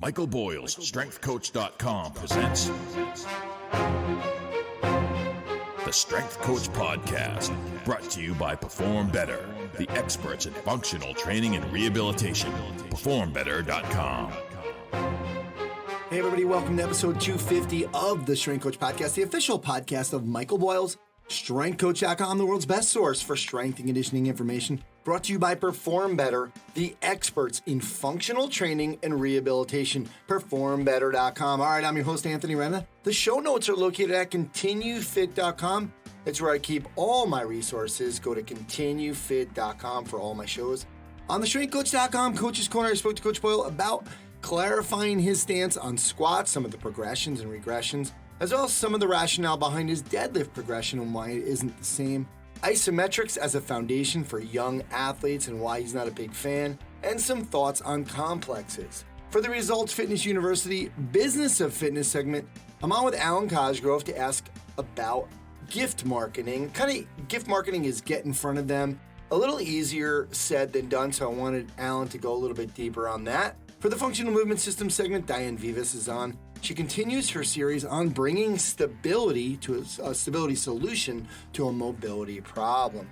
Michael Boyle's StrengthCoach.com presents the Strength Coach Podcast, brought to you by Perform Better, the experts in functional training and rehabilitation. PerformBetter.com. Hey everybody, welcome to episode 250 of the Strength Coach Podcast, the official podcast of Michael Boyle's StrengthCoach.com, the world's best source for strength and conditioning information, brought to you by Perform Better, the experts in functional training and rehabilitation. PerformBetter.com. All right, I'm your host, Anthony Renna. The show notes are located at ContinueFit.com. It's where I keep all my resources. Go to ContinueFit.com for all my shows. On the StrengthCoach.com Coach's Corner, I spoke to Coach Boyle about clarifying his stance on squats, some of the progressions and regressions, as well as some of the rationale behind his deadlift progression and why it isn't the same. Isometrics as a foundation for young athletes and why he's not a big fan, and some thoughts on complexes. For the Results Fitness University Business of Fitness segment, I'm on with Alwyn Cosgrove to ask about gift marketing. Gift marketing is get in front of them. A little easier said than done, so I wanted Alwyn to go a little bit deeper on that. For the Functional Movement System segment, Diane Vives is on. She continues her series on bringing stability to a stability solution to a mobility problem.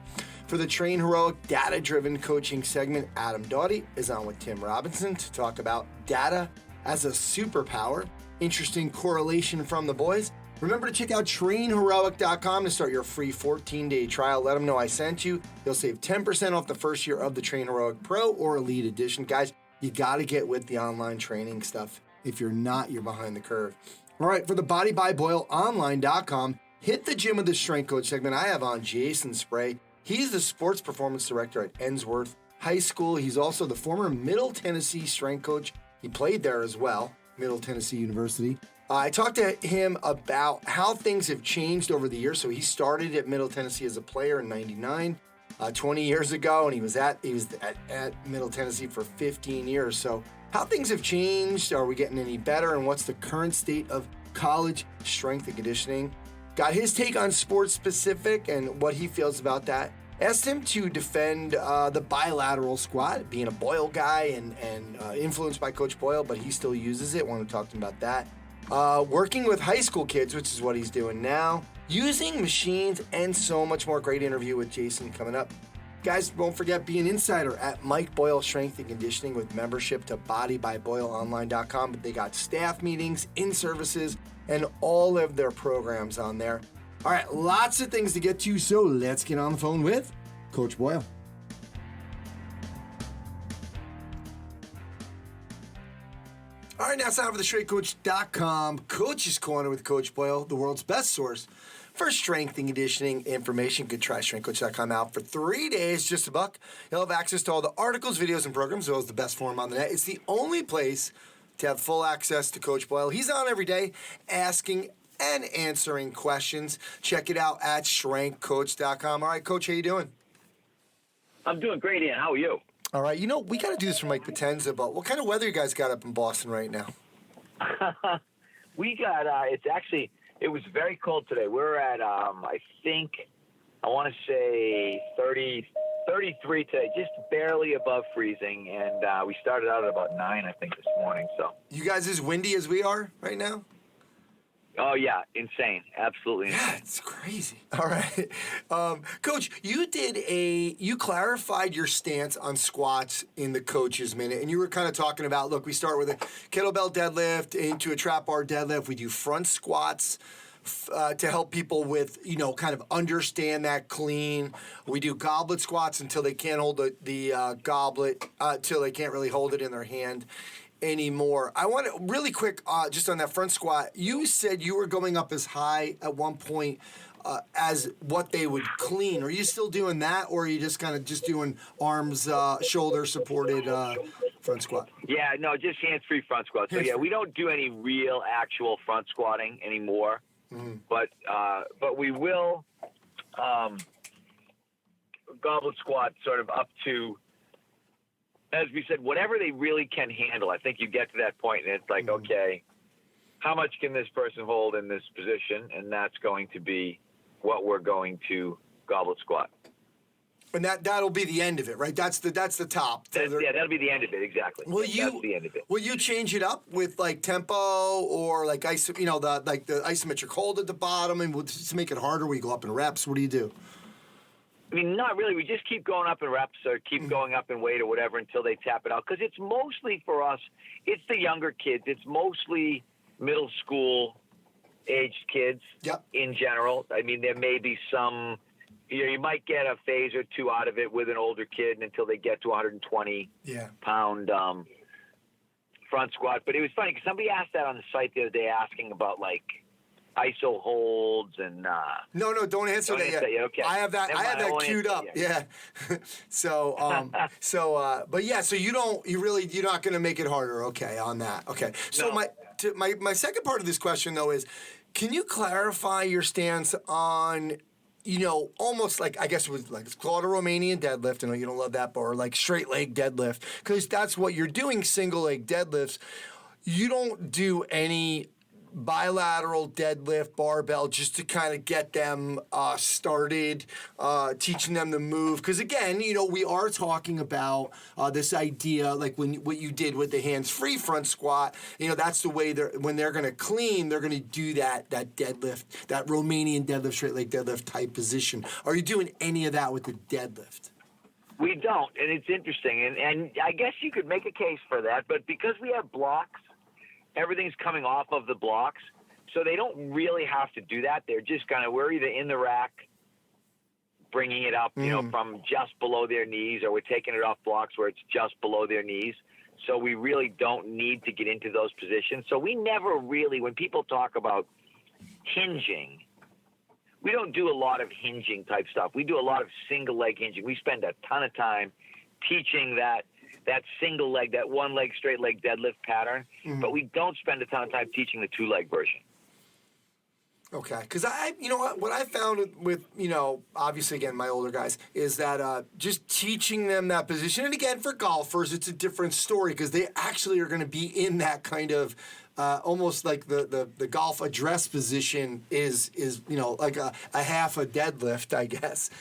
For the TrainHeroic data-driven coaching segment, Adam Doughty is on with Tim Robinson to talk about data as a superpower. Interesting correlation from the boys. Remember to check out TrainHeroic.com to start your free 14-day trial. Let them know I sent you. You'll save 10% off the first year of the TrainHeroic Pro or Elite Edition. Guys, you got to get with the online training stuff. If you're not, you're behind the curve. All right, for the BodyByBoyleOnline.com, hit the gym with the Strength Coach segment. I have on Jason Spray. He's the sports performance director at Ensworth High School. He's also the former Middle Tennessee strength coach. He played there as well, Middle Tennessee University. I talked to him about how things have changed over the years. So he started at Middle Tennessee as a player in '99. 20 years ago, and he was at Middle Tennessee for 15 years. So how things have changed, are we getting any better, and what's the current state of college strength and conditioning? Got his take on sports specific and what he feels about that. Asked him to defend the bilateral squat, being a Boyle guy and influenced by Coach Boyle, but he still uses it. Want to talk to him about that. Working with high school kids, which is what he's doing now. Using machines and so much more. Great interview with Jason coming up. Guys, don't forget, be an insider at Mike Boyle Strength and Conditioning with membership to BodyByBoyleOnline.com. But they got staff meetings, in-services, and all of their programs on there. All right, lots of things to get to, so let's get on the phone with Coach Boyle. All right, now it's time for the StraightCoach.com Coach's Corner with Coach Boyle, the world's best source for strength and conditioning information. Good try StraightCoach.com out for 3 days, just $1. You'll have access to all the articles, videos, and programs, as well as the best forum on the net. It's the only place to have full access to Coach Boyle. He's on every day asking and answering questions. Check it out at StraightCoach.com. All right, Coach, how you doing? I'm doing great, Ian. How are you? All right, we got to do this for Mike Potenza, but what kind of weather you guys got up in Boston right now? We got, it was very cold today. We're at, I want to say 33 today, just barely above freezing, and we started out at about 9, I think, this morning. So you guys as windy as we are right now? Oh, yeah, insane. Absolutely insane. Yeah, it's crazy. All right. Coach, you clarified your stance on squats in the Coach's Minute, and you were kind of talking about, look, we start with a kettlebell deadlift into a trap bar deadlift. We do front squats to help people with, kind of understand that clean. We do goblet squats until they can't hold the goblet, until they can't really hold it in their hand anymore. I want to really quick, just on that front squat, you said you were going up as high at one point as what they would clean. Are you still doing that, or are you just kind of doing arms, shoulder supported front squat? Yeah, no, just hands-free front squat. So yeah, we don't do any real actual front squatting anymore, but we will goblet squat sort of up to, as we said, whatever they really can handle. I think you get to that point, and it's like, okay, how much can this person hold in this position? And that's going to be what we're going to goblet squat. And that'll be the end of it, right? That's the top. That'll be the end of it, exactly. That's the end of it. Will you change it up with like tempo or like the isometric hold at the bottom, and to make it harder, we go up in reps? What do you do? I mean, not really. We just keep going up in reps or keep going up in weight or whatever until they tap it out. Because it's mostly for us, it's the younger kids. It's mostly middle school aged kids in general. I mean, there may be some. You might get a phase or two out of it with an older kid until they get to 120 pound front squat. But it was funny because somebody asked that on the site the other day, asking about like ISO holds and. No, don't answer that yet. Okay. I have that queued up. Yeah. So you're not going to make it harder. Okay, on that. Okay. So no. my second part of this question though is, can you clarify your stance on? Almost like, I guess it was like, it's called a Romanian deadlift. I know you don't love that, or like straight leg deadlift, because that's what you're doing, single leg deadlifts. You don't do any bilateral deadlift barbell just to kind of get them started, teaching them to move. Because again, we are talking about this idea, like what you did with the hands-free front squat. That's the way when they're going to clean, they're going to do that deadlift, that Romanian deadlift, straight leg deadlift type position. Are you doing any of that with the deadlift? We don't, and it's interesting. And I guess you could make a case for that, but because we have blocks, everything's coming off of the blocks, so they don't really have to do that. They're just we're either in the rack, bringing it up, from just below their knees, or we're taking it off blocks where it's just below their knees. So we really don't need to get into those positions. So we never really, when people talk about hinging, we don't do a lot of hinging type stuff. We do a lot of single leg hinging. We spend a ton of time teaching that single leg, that one leg straight leg deadlift pattern, but we don't spend a ton of time teaching the 2-leg version. Okay, because what I found with, obviously, again, my older guys, is that just teaching them that position, and again, for golfers, it's a different story because they actually are going to be in that kind of almost like the golf address position is like a half a deadlift, I guess.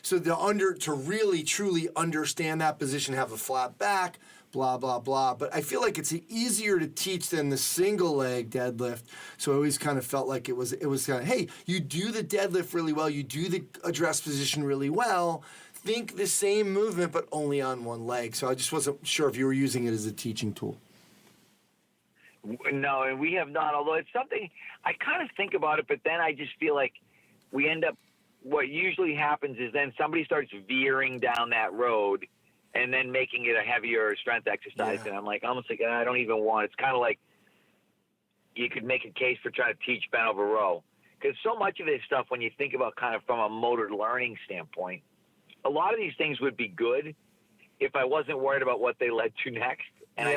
So to really truly understand that position, have a flat back, blah blah blah. But I feel like it's easier to teach than the single leg deadlift. So I always kind of felt like it was kind of, hey, you do the deadlift really well, you do the address position really well. Think the same movement but only on one leg. So I just wasn't sure if you were using it as a teaching tool. No, and we have not, although it's something I kind of think about it, but then I just feel like we end up, what usually happens is then somebody starts veering down that road and then making it a heavier strength exercise. Yeah. And I'm like, almost like, I don't even want, it's kind of like you could make a case for trying to teach bent over row. Because so much of this stuff, when you think about kind of from a motor learning standpoint, a lot of these things would be good if I wasn't worried about what they led to next. And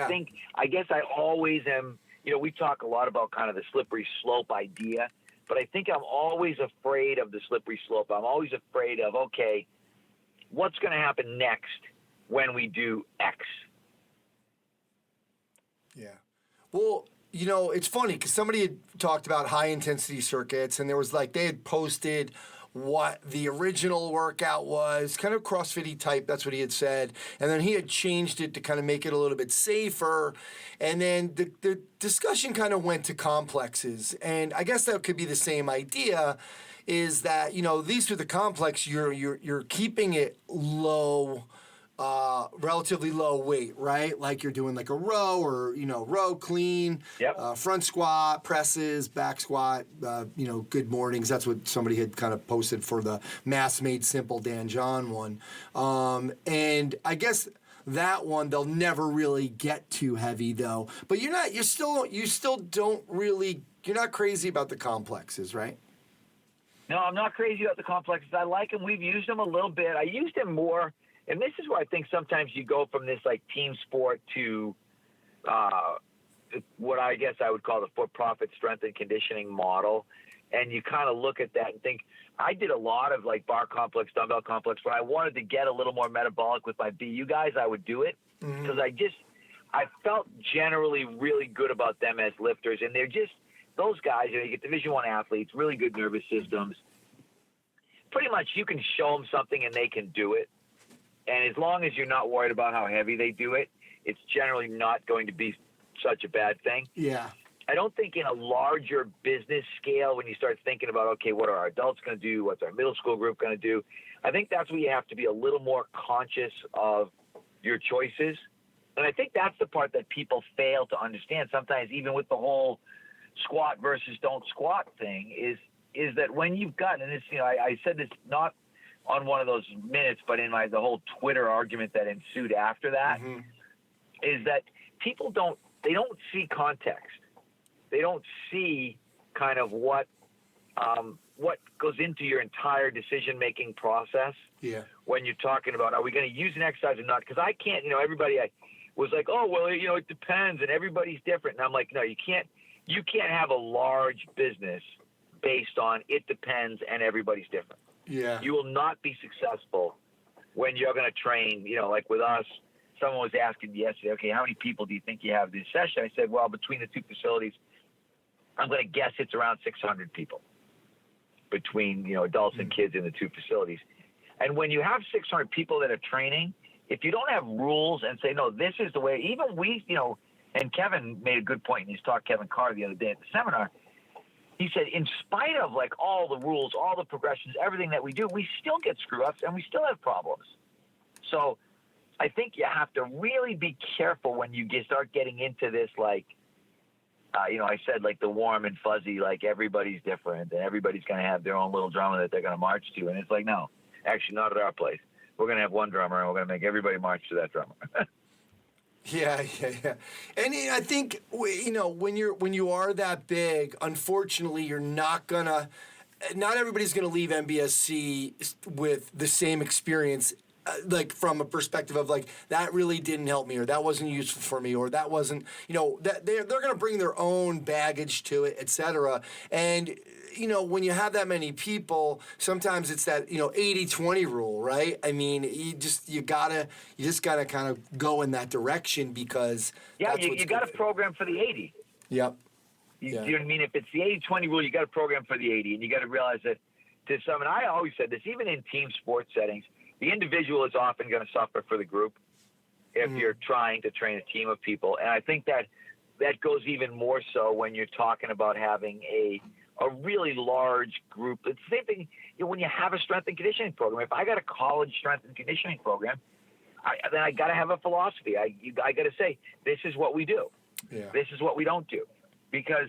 I guess I always am, we talk a lot about kind of the slippery slope idea, but I think I'm always afraid of the slippery slope. I'm always afraid of, okay, what's going to happen next when we do X? Yeah. Well, it's funny because somebody had talked about high intensity circuits, and there was they had posted what the original workout was, kind of CrossFit-y type, that's what he had said. And then he had changed it to kind of make it a little bit safer. And then the discussion kind of went to complexes. And I guess that could be the same idea, is that, at least with the complex, you're keeping it low, relatively low weight, right? Like you're doing like a row or, row clean, front squat, presses, back squat, good mornings. That's what somebody had kind of posted for the Mass Made Simple Dan John one. And I guess that one, they'll never really get too heavy though. But you're not crazy about the complexes, right? No, I'm not crazy about the complexes. I like them. We've used them a little bit. I used them more. And this is where I think sometimes you go from this team sport to what I guess I would call the for-profit strength and conditioning model. And you kind of look at that and think, I did a lot of bar complex, dumbbell complex, but I wanted to get a little more metabolic with my BU guys. I would do it because I felt generally really good about them as lifters. And they're just, those guys, you get Division I athletes, really good nervous systems. pretty much you can show them something and they can do it. And as long as you're not worried about how heavy they do it, it's generally not going to be such a bad thing. Yeah. I don't think in a larger business scale, when you start thinking about, okay, what are our adults going to do? What's our middle school group going to do? I think that's where you have to be a little more conscious of your choices. And I think that's the part that people fail to understand sometimes, even with the whole squat versus don't squat thing, is that when you've gotten, and this, I said this not on one of those minutes, but in the whole Twitter argument that ensued after that, is that people don't see context. They don't see kind of what goes into your entire decision-making process. Yeah. When you're talking about, are we going to use an exercise or not? Because I can't, everybody was like, oh, well, it depends, and everybody's different. And I'm like, no, you can't have a large business based on it depends and everybody's different. Yeah. You will not be successful when you're going to train, like with us. Someone was asking yesterday, okay, how many people do you think you have this session? I said, well, between the two facilities, I'm going to guess it's around 600 people between, adults and kids in the two facilities. And when you have 600 people that are training, if you don't have rules and say, no, this is the way, even we, and Kevin made a good point in his talk, Kevin Carr, the other day at the seminar. He said, in spite of all the rules, all the progressions, everything that we do, we still get screw-ups and we still have problems. So I think you have to really be careful when you start getting into this, I said the warm and fuzzy, everybody's different and everybody's going to have their own little drummer that they're going to march to. And it's no, actually not at our place. We're going to have one drummer and we're going to make everybody march to that drummer. Yeah. And I think, when you are that big, unfortunately, you're not everybody's going to leave MBSC with the same experience, from a perspective of that really didn't help me, or that wasn't useful for me, or that wasn't, that they're going to bring their own baggage to it, etc. And when you have that many people, sometimes it's that 80-20 rule, right? I mean, you just gotta kind of go in that direction because you got to program for the 80. Yep. You know what I mean? If it's the 80-20 rule, you got to program for the 80, and you got to realize that and I always said this, even in team sports settings, the individual is often going to suffer for the group if you're trying to train a team of people. And I think that goes even more so when you're talking about having a really large group. It's the same thing when you have a strength and conditioning program. If I got a college strength and conditioning program, then I got to have a philosophy. I got to say, this is what we do. Yeah. This is what we don't do. Because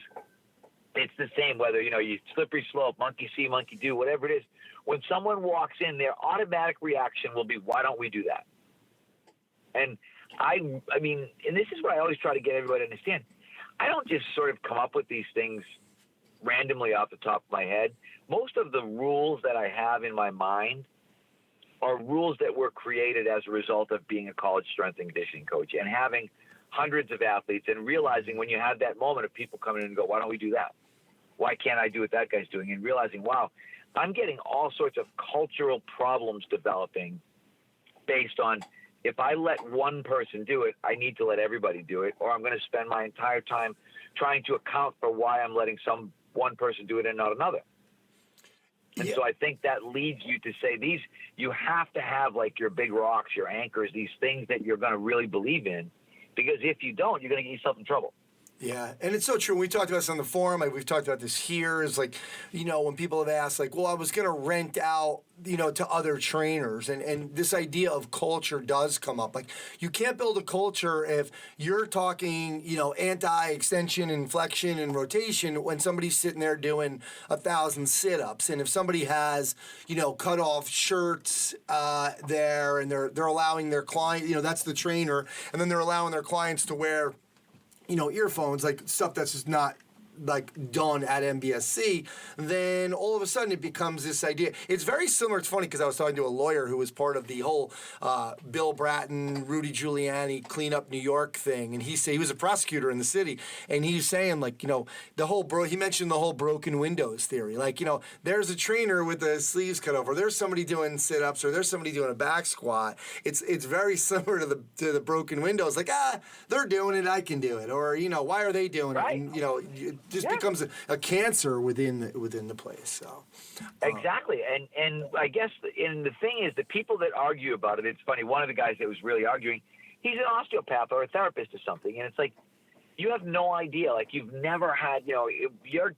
it's the same whether, you slippery slope, monkey see, monkey do, whatever it is. When someone walks in, their automatic reaction will be, why don't we do that? And I mean, and this is what I always try to get everybody to understand. I don't just sort of come up with these things randomly off the top of my head. Most of the rules that I have in my mind are rules that were created as a result of being a college strength and conditioning coach and having hundreds of athletes and realizing when you have that moment of people coming in and go, why don't we do that? Why can't I do what that guy's doing? And realizing, wow, I'm getting all sorts of cultural problems developing based on if I let one person do it, I need to let everybody do it, or I'm going to spend my entire time trying to account for why I'm letting one person do it and not another. And so I think that leads you to say you have to have your big rocks, your anchors, these things that you're going to really believe in, because if you don't, you're going to get yourself in trouble. Yeah, and it's so true. We talked about this on the forum. We've talked about this here. Is when people have asked, well, I was going to rent out, to other trainers, and this idea of culture does come up. You can't build a culture if you're talking, anti-extension and flexion and rotation when somebody's sitting there doing 1,000 sit-ups, and if somebody has, cut off shirts there, and they're allowing their client, that's the trainer, and then they're allowing their clients to wear earphones, stuff that's just not done at MBSC, then all of a sudden it becomes this idea. It's very similar. It's funny because I was talking to a lawyer who was part of the whole Bill Bratton, Rudy Giuliani clean up New York thing, and he was a prosecutor in the city, and he was saying he mentioned the whole broken windows theory. There's a trainer with the sleeves cut off, or there's somebody doing sit-ups, or there's somebody doing a back squat. It's very similar to the broken windows. They're doing it, I can do it, or why are they doing right. it? And just becomes a cancer within the place. So exactly, and I guess the thing is, the people that argue about it, it's funny. One of the guys that was really arguing, he's an osteopath or a therapist or something, and it's like, you have no idea. Like, you've never had, you're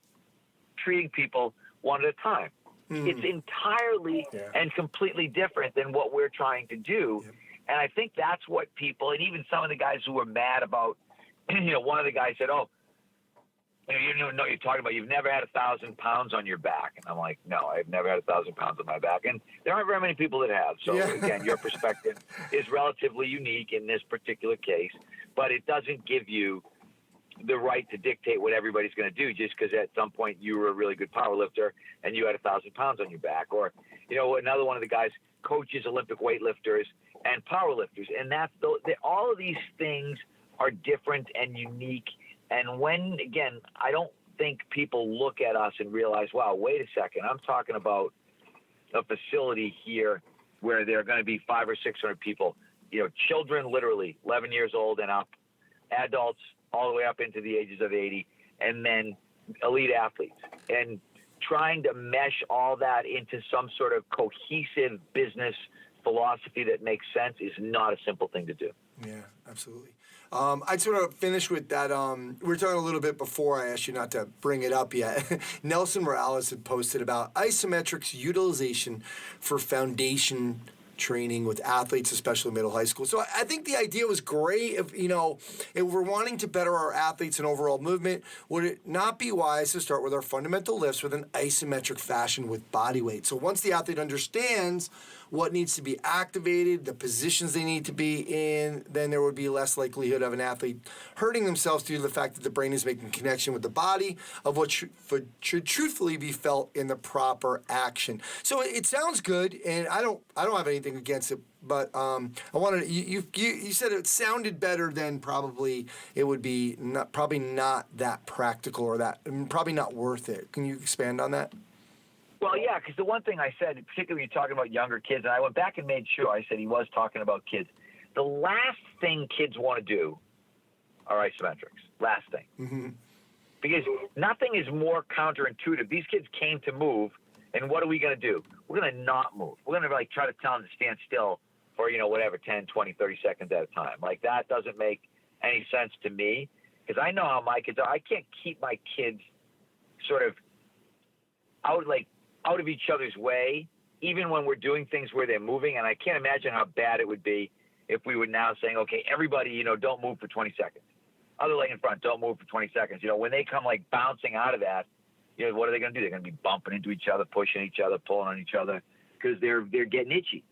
treating people one at a time. It's entirely and completely different than what we're trying to do. Yep. And I think that's what people, and even some of the guys who were mad about, one of the guys said, oh, you know what you're talking about. You've never had 1,000 pounds on your back. And I'm like, no, I've never had 1,000 pounds on my back. And there aren't very many people that have. So again, your perspective is relatively unique in this particular case, but it doesn't give you the right to dictate what everybody's going to do just because at some point you were a really good power lifter and you had 1,000 pounds on your back. Or, another one of the guys coaches Olympic weightlifters and power lifters. And all of these things are different and unique. And when, again, I don't think people look at us and realize, wow, wait a second, I'm talking about a facility here where there are going to be 500 or 600 people, children literally 11 years old and up, adults all the way up into the ages of 80, and then elite athletes. And trying to mesh all that into some sort of cohesive business philosophy that makes sense is not a simple thing to do. Yeah, absolutely. I'd sort of finish with that. We were talking a little bit before. I asked you not to bring it up yet. Nelson Morales had posted about Isometrics utilization for foundation training with athletes, especially middle high school. So I think the idea was great. If we're wanting to better our athletes and overall movement, would it not be wise to start with our fundamental lifts with an isometric fashion with body weight? So once the athlete understands what needs to be activated, the positions they need to be in, then there would be less likelihood of an athlete hurting themselves due to the fact that the brain is making connection with the body of what should truthfully be felt in the proper action. So it sounds good, and I don't have anything against it, but I wanted you said it sounded better than probably it would be probably not that practical or that probably not worth it. Can you expand on that? Well, yeah, because the one thing I said, particularly you're talking about younger kids, and I went back and made sure I said he was talking about kids. The last thing kids want to do are isometrics. Last thing. Mm-hmm. Because nothing is more counterintuitive. These kids came to move, and what are we going to do? We're going to not move. We're going to try to tell them to stand still for, 10, 20, 30 seconds at a time. That doesn't make any sense to me because I know how my kids are. I can't keep my kids sort of out of each other's way, even when we're doing things where they're moving. And I can't imagine how bad it would be if we were now saying, okay, everybody, don't move for 20 seconds. Other leg in front, don't move for 20 seconds. When they come bouncing out of that, what are they going to do? They're going to be bumping into each other, pushing each other, pulling on each other because they're getting itchy.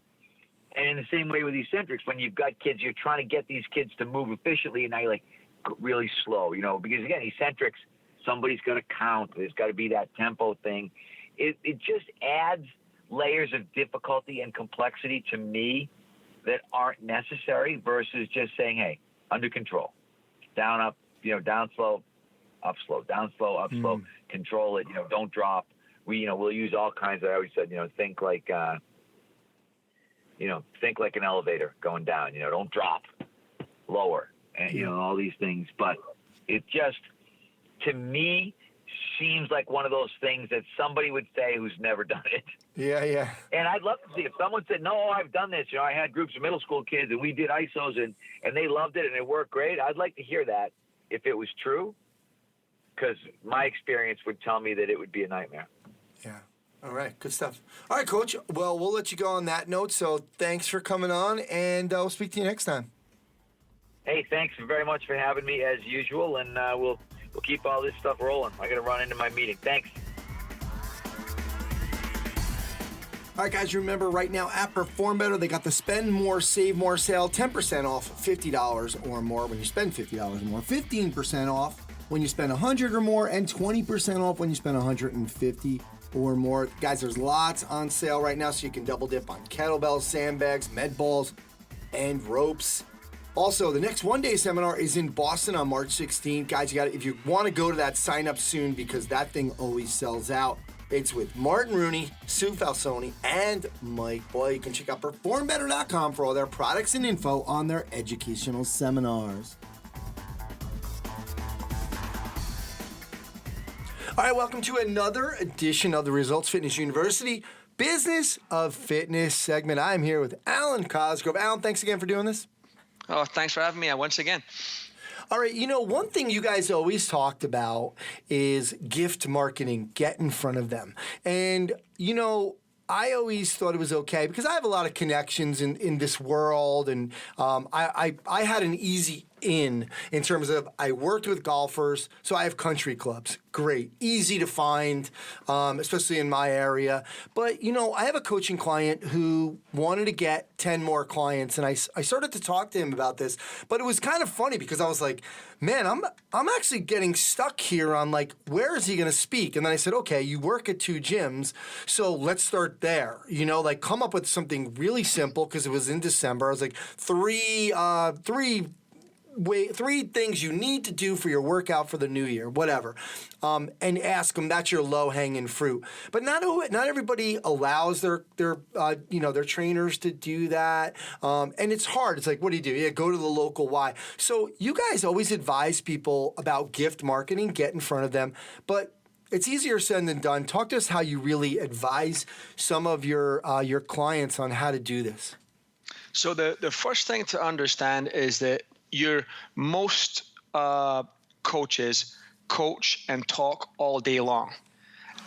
And in the same way with eccentrics, when you've got kids, you're trying to get these kids to move efficiently, and now you're really slow, because again, eccentrics, somebody's going to count. There's got to be that tempo thing. It just adds layers of difficulty and complexity to me that aren't necessary versus just saying, hey, under control, down, up, down slow, up slow, down slow, up slow, control it, don't drop. We'll use all kinds of, I always said, think like an elevator going down, don't drop, lower, and, all these things. But it just, to me, seems like one of those things that somebody would say who's never done it. Yeah. And I'd love to see if someone said, no, I've done this. I had groups of middle school kids and we did ISOs and they loved it and it worked great. I'd like to hear that if it was true, because my experience would tell me that it would be a nightmare. Yeah. All right. Good stuff. All right, Coach. Well, we'll let you go on that note. So thanks for coming on, and we'll speak to you next time. Hey, thanks very much for having me as usual, and we'll keep all this stuff rolling. I got to run into my meeting. Thanks. All right, guys, remember right now at Perform Better, they got the Spend More, Save More sale, 10% off $50 or more when you spend $50 or more, 15% off when you spend $100 or more, and 20% off when you spend $150 or more. Guys, there's lots on sale right now, so you can double dip on kettlebells, sandbags, med balls, and ropes. Also, the next one-day seminar is in Boston on March 16th. Guys, if you want to go to that, sign up soon because that thing always sells out. It's with Martin Rooney, Sue Falsoni, and Mike Boyle. You can check out performbetter.com for all their products and info on their educational seminars. All right, welcome to another edition of the Results Fitness University Business of Fitness segment. I'm here with Alwyn Cosgrove. Alwyn, thanks again for doing this. Oh, thanks for having me once again. All right, one thing you guys always talked about is gift marketing, get in front of them. And, I always thought it was okay because I have a lot of connections in this world, and I had an easy in terms of I worked with golfers, so I have country clubs. Great, easy to find, especially in my area. But, I have a coaching client who wanted to get 10 more clients, and I started to talk to him about this. But it was kind of funny because I was like, man, I'm actually getting stuck here on, like, where is he going to speak? And then I said, okay, you work at 2 gyms, so let's start there. Come up with something really simple because it was in December. I was like, three things you need to do for your workout for the new year, whatever, and ask them. That's your low-hanging fruit. But not everybody allows their trainers to do that, and it's hard. It's like, what do you do? Yeah, go to the local Y. So you guys always advise people about gift marketing, get in front of them, but it's easier said than done. Talk to us how you really advise some of your clients on how to do this. So the first thing to understand is that most coaches coach and talk all day long.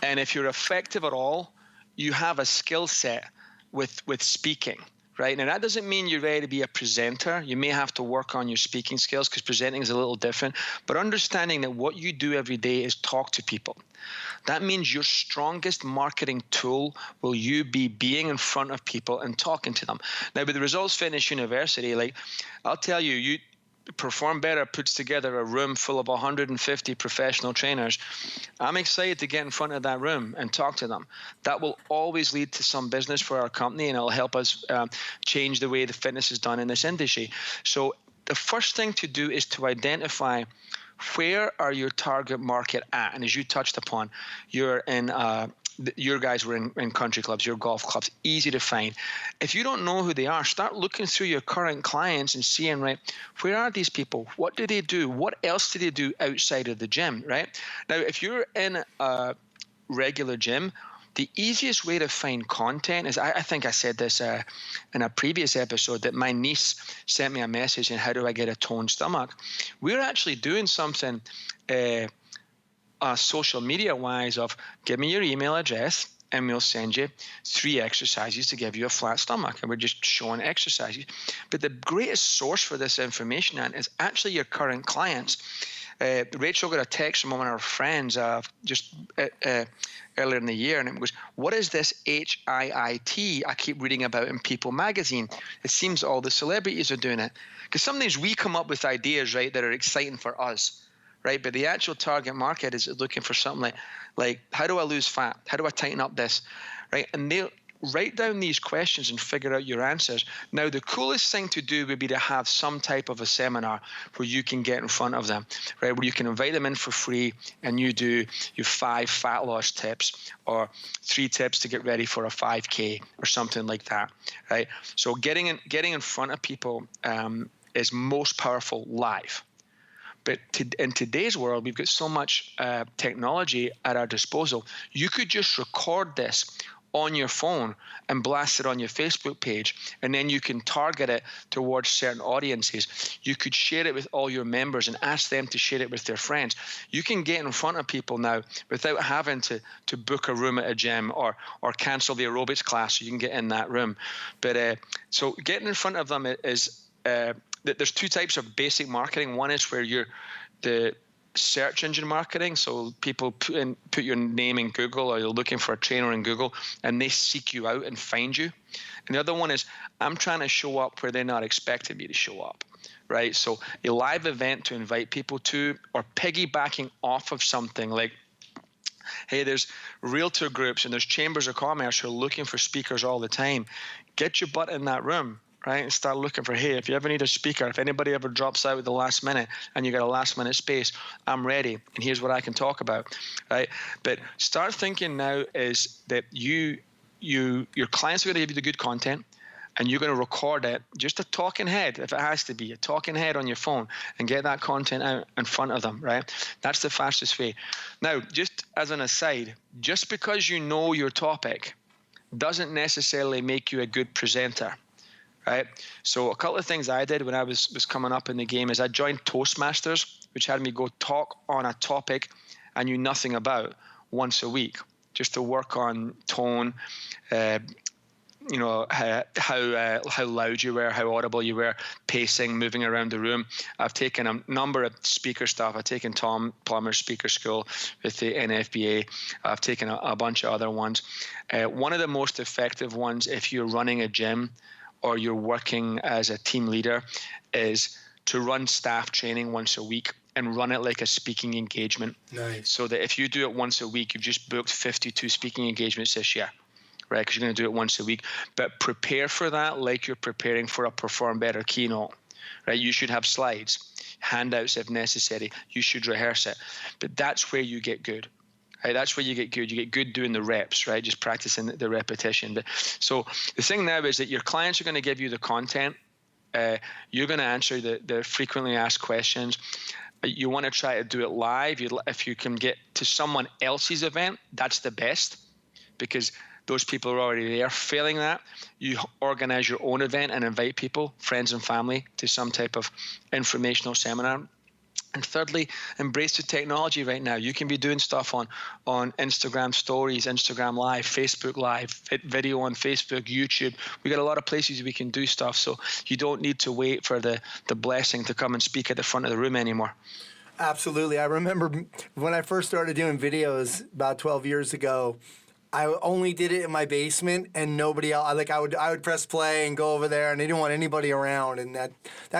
And if you're effective at all, you have a skill set with speaking, right? Now, that doesn't mean you're ready to be a presenter. You may have to work on your speaking skills because presenting is a little different. But understanding that what you do every day is talk to people. That means your strongest marketing tool will you be being in front of people and talking to them. Now, with the Results Fitness University, I'll tell you, Perform Better puts together a room full of 150 professional trainers. I'm excited to get in front of that room and talk to them. That will always lead to some business for our company, and it'll help us change the way the fitness is done in this industry. So the first thing to do is to identify where are your target market at. And as you touched upon, you're in your guys were in country clubs, your golf clubs, easy to find. If you don't know who they are, start looking through your current clients and seeing, right, where are these people? What do they do? What else do they do outside of the gym, right? Now, if you're in a regular gym, the easiest way to find content is, I think I said this in a previous episode, that my niece sent me a message and how do I get a toned stomach? We're actually doing something social media-wise of give me your email address and we'll send you 3 exercises to give you a flat stomach. And we're just showing exercises. But the greatest source for this information is actually your current clients. Rachel got a text from one of our friends just earlier in the year, and it was, what is this HIIT I keep reading about in People magazine? It seems all the celebrities are doing it. Because sometimes we come up with ideas, right, that are exciting for us, right? But the actual target market is looking for something like how do I lose fat? How do I tighten up this, right? And they'll write down these questions and figure out your answers. Now, the coolest thing to do would be to have some type of a seminar where you can get in front of them, right? Where you can invite them in for free and you do your 5 fat loss tips or 3 tips to get ready for a 5K or something like that, right? So getting in front of people is most powerful live. But in today's world, we've got so much technology at our disposal. You could just record this on your phone and blast it on your Facebook page, and then you can target it towards certain audiences. You could share it with all your members and ask them to share it with their friends. You can get in front of people now without having to book a room at a gym or cancel the aerobics class so you can get in that room. But so getting in front of them is there's 2 types of basic marketing. One is where you're the search engine marketing, so people put your name in Google, or you're looking for a trainer in Google and they seek you out and find you. And the other one is I'm trying to show up where they're not expecting me to show up, right? So a live event to invite people to, or piggybacking off of something like, hey, there's realtor groups and there's chambers of commerce who are looking for speakers all the time. Get your butt in that room, right? And start looking for, hey, if you ever need a speaker, if anybody ever drops out at the last minute and you got a last minute space, I'm ready. And here's what I can talk about, right? But start thinking now is that your clients are going to give you the good content, and you're going to record it, just a talking head, if it has to be, a talking head on your phone, and get that content out in front of them, right? That's the fastest way. Now, just as an aside, just because you know your topic doesn't necessarily make you a good presenter, right? So a couple of things I did when I was coming up in the game is I joined Toastmasters, which had me go talk on a topic I knew nothing about once a week, just to work on tone, how loud you were, how audible you were, pacing, moving around the room. I've taken a number of speaker stuff. I've taken Tom Plummer's speaker school with the NFBA. I've taken a bunch of other ones. One of the most effective ones, if you're running a gym or you're working as a team leader, is to run staff training once a week and run it like a speaking engagement. Nice. So that if you do it once a week, you've just booked 52 speaking engagements this year, right? Because you're going to do it once a week. But prepare for that like you're preparing for a Perform Better keynote, right? You should have slides, handouts if necessary. You should rehearse it. But that's where you get good, right? That's where you get good. You get good doing the reps, right? Just practicing the repetition. But so the thing now is that your clients are going to give you the content. You're going to answer the frequently asked questions. You want to try to do it live. If you can get to someone else's event, that's the best, because those people are already there. Failing that, you organize your own event and invite people, friends and family, to some type of informational seminar. And thirdly, embrace the technology right now. You can be doing stuff on Instagram stories, Instagram Live, Facebook Live, video on Facebook, YouTube. We got a lot of places we can do stuff. So you don't need to wait for the blessing to come and speak at the front of the room anymore. Absolutely. I remember when I first started doing videos about 12 years ago, I only did it in my basement and nobody else. I would press play and go over there, and I didn't want anybody around. And that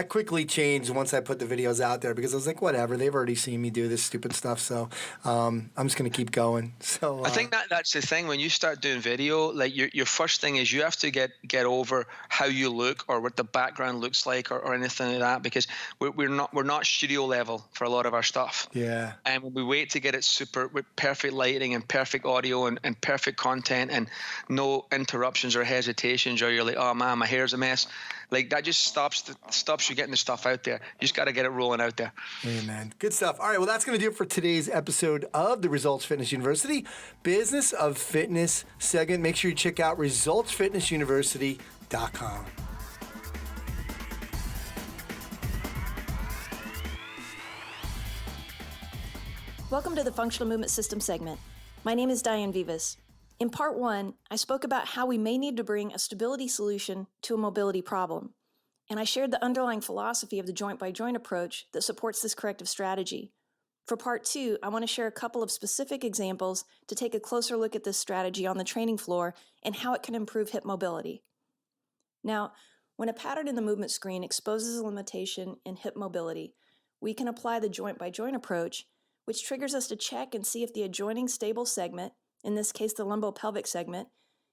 quickly changed once I put the videos out there, because I was like, whatever, they've already seen me do this stupid stuff, so I'm just gonna keep going. So I think that's the thing. When you start doing video, like your first thing is you have to get over how you look or what the background looks like or anything like that, because we're not studio level for a lot of our stuff. Yeah. And when we wait to get it super with perfect lighting and perfect audio and perfect content and no interruptions or hesitations, or you're like, oh man, my hair's a mess, like that just stops you getting the stuff out there. You just got to get it rolling out there. Amen. Good stuff. All right, well, that's going to do it for today's episode of the Results Fitness University Business of Fitness segment. Make sure you check out resultsfitnessuniversity.com. Welcome to the Functional Movement System segment. My name is Diane Vives. In part 1, I spoke about how we may need to bring a stability solution to a mobility problem, and I shared the underlying philosophy of the joint-by-joint approach that supports this corrective strategy. For part 2, I want to share a couple of specific examples to take a closer look at this strategy on the training floor and how it can improve hip mobility. Now, when a pattern in the movement screen exposes a limitation in hip mobility, we can apply the joint-by-joint approach, which triggers us to check and see if the adjoining stable segment, in this case the lumbopelvic segment,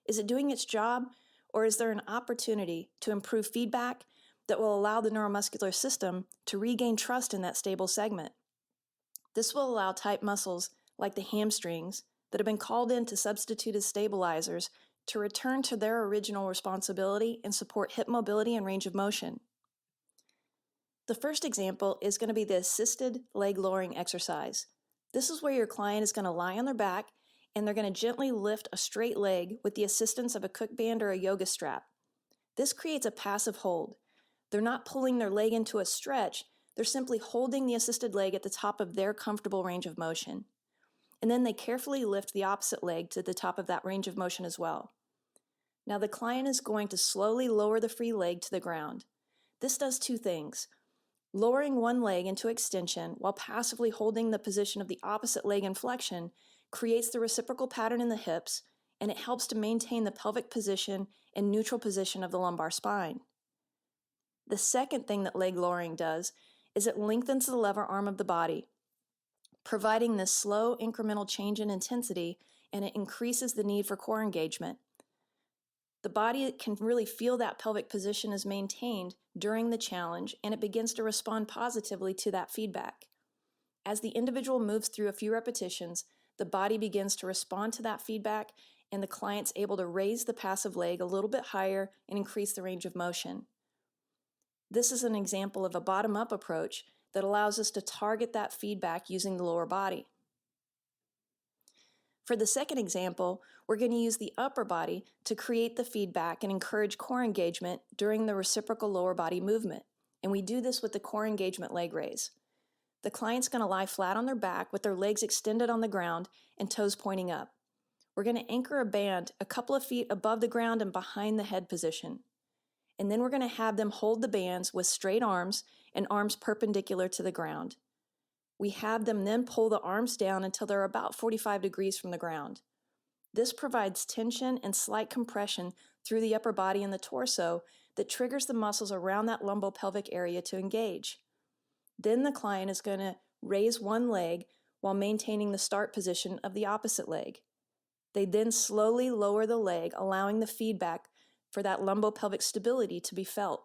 is it doing its job, or is there an opportunity to improve feedback that will allow the neuromuscular system to regain trust in that stable segment? This will allow tight muscles like the hamstrings that have been called in to substitute as stabilizers to return to their original responsibility and support hip mobility and range of motion. The first example is going to be the assisted leg lowering exercise. This is where your client is going to lie on their back and they're going to gently lift a straight leg with the assistance of a cook band or a yoga strap. This creates a passive hold. They're not pulling their leg into a stretch, they're simply holding the assisted leg at the top of their comfortable range of motion. And then they carefully lift the opposite leg to the top of that range of motion as well. Now the client is going to slowly lower the free leg to the ground. This does two things. Lowering one leg into extension while passively holding the position of the opposite leg in flexion creates the reciprocal pattern in the hips, and it helps to maintain the pelvic position and neutral position of the lumbar spine. The second thing that leg lowering does is it lengthens the lever arm of the body, providing this slow incremental change in intensity, and it increases the need for core engagement. The body can really feel that pelvic position is maintained during the challenge, and it begins to respond positively to that feedback. As the individual moves through a few repetitions, the body begins to respond to that feedback, and the client's able to raise the passive leg a little bit higher and increase the range of motion. This is an example of a bottom-up approach that allows us to target that feedback using the lower body. For the second example, we're going to use the upper body to create the feedback and encourage core engagement during the reciprocal lower body movement. And we do this with the core engagement leg raise. The client's going to lie flat on their back with their legs extended on the ground and toes pointing up. We're going to anchor a band a couple of feet above the ground and behind the head position. And then we're going to have them hold the bands with straight arms and arms perpendicular to the ground. We have them then pull the arms down until they're about 45 degrees from the ground. This provides tension and slight compression through the upper body and the torso that triggers the muscles around that lumbopelvic area to engage. Then the client is going to raise one leg while maintaining the start position of the opposite leg. They then slowly lower the leg, allowing the feedback for that lumbopelvic stability to be felt.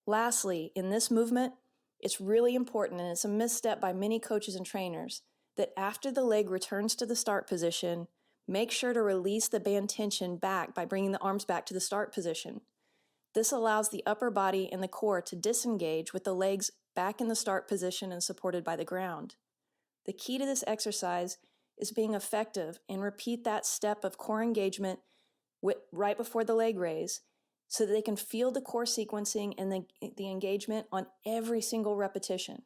Lastly, in this movement, it's really important, and it's a misstep by many coaches and trainers, that after the leg returns to the start position, make sure to release the band tension back by bringing the arms back to the start position. This allows the upper body and the core to disengage with the legs back in the start position and supported by the ground. The key to this exercise is being effective and repeat that step of core engagement right before the leg raise so that they can feel the core sequencing and the engagement on every single repetition.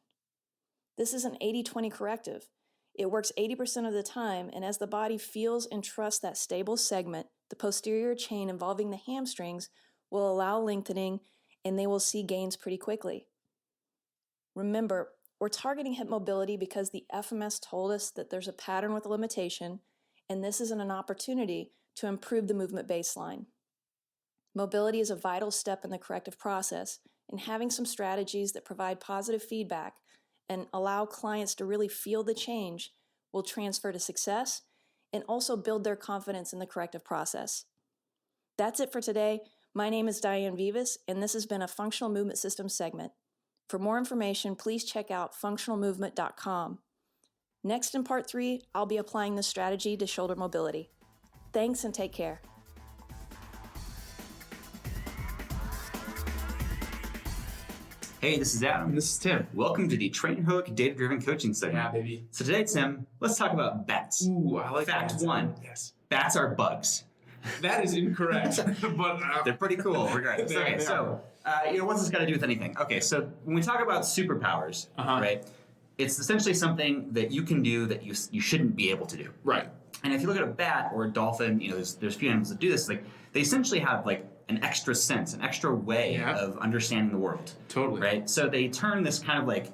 This is an 80-20 corrective. It works 80% of the time, and as the body feels and trusts that stable segment, the posterior chain involving the hamstrings will allow lengthening, and they will see gains pretty quickly. Remember, we're targeting hip mobility because the FMS told us that there's a pattern with a limitation, and this isn't an opportunity to improve the movement baseline. Mobility is a vital step in the corrective process, and having some strategies that provide positive feedback and allow clients to really feel the change will transfer to success and also build their confidence in the corrective process. That's it for today. My name is Diane Vives, and this has been a Functional Movement Systems segment. For more information, please check out functionalmovement.com. Next in part 3, I'll be applying this strategy to shoulder mobility. Thanks and take care. Hey, this is Adam. And this is Tim. Welcome to the TrainHeroic Data-Driven Coaching segment. Yeah, baby. So today, Tim, let's talk about bats. Ooh, I like Fact that. 1. Yes. Bats are bugs. That is incorrect. But They're pretty cool, regardless. Okay, so, what's this got to do with anything? Okay, so when we talk about superpowers, right, it's essentially something that you can do that you shouldn't be able to do. Right. And if you look at a bat or a dolphin, there's a few animals that do this. Like they essentially have like an extra sense, an extra way of understanding the world. Totally. Right. So they turn this kind of like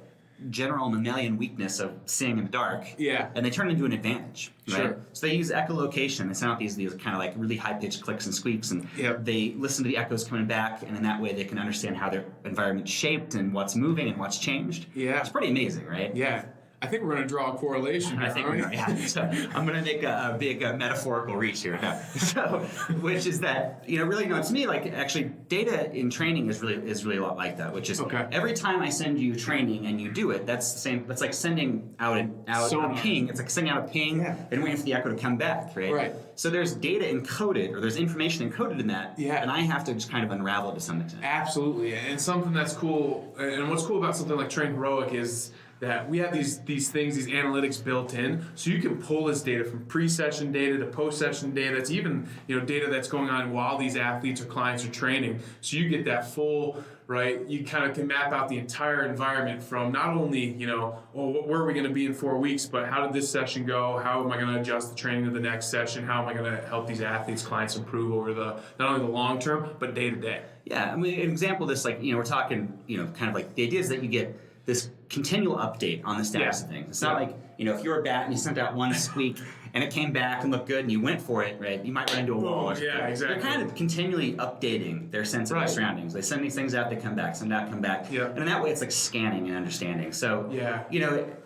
general mammalian weakness of seeing in the dark. Yeah. And they turn it into an advantage. Right. Sure. So they use echolocation. They sound out these kind of like really high pitched clicks and squeaks, and they listen to the echoes coming back, and in that way they can understand how their environment's shaped and what's moving and what's changed. Yeah. It's pretty amazing, right? Yeah. I think we're going to draw a correlation here, I think we are, yeah. So I'm going to make a big metaphorical reach here. So, which is that, really, to me, like, actually, data in training is really a lot like that, which is every time I send you training and you do it, that's the same. That's like sending out a ping. It's like sending out a ping and waiting for the echo to come back, right? Right. So there's data encoded, or there's information encoded in that, and I have to just kind of unravel it to some extent. Absolutely. And something that's cool, and what's cool about something like TrainHeroic is that we have these things, these analytics built in, so you can pull this data from pre-session data to post-session data to even data that's going on while these athletes or clients are training. So you get that full, right? You kind of can map out the entire environment from not only where are we going to be in 4 weeks, but how did this session go? How am I going to adjust the training to the next session? How am I going to help these athletes, clients improve over not only the long term but day to day? Yeah, I mean, an example of this, like we're talking, kind of like the idea is that you get this continual update on the status of things. It's not like, if you're a bat and you sent out one squeak and it came back and looked good and you went for it, right? You might run into a wall. Yeah, exactly. They're kind of continually updating their sense of their surroundings. They send these things out, they come back, send out, come back. And in that way, it's like scanning and understanding. So,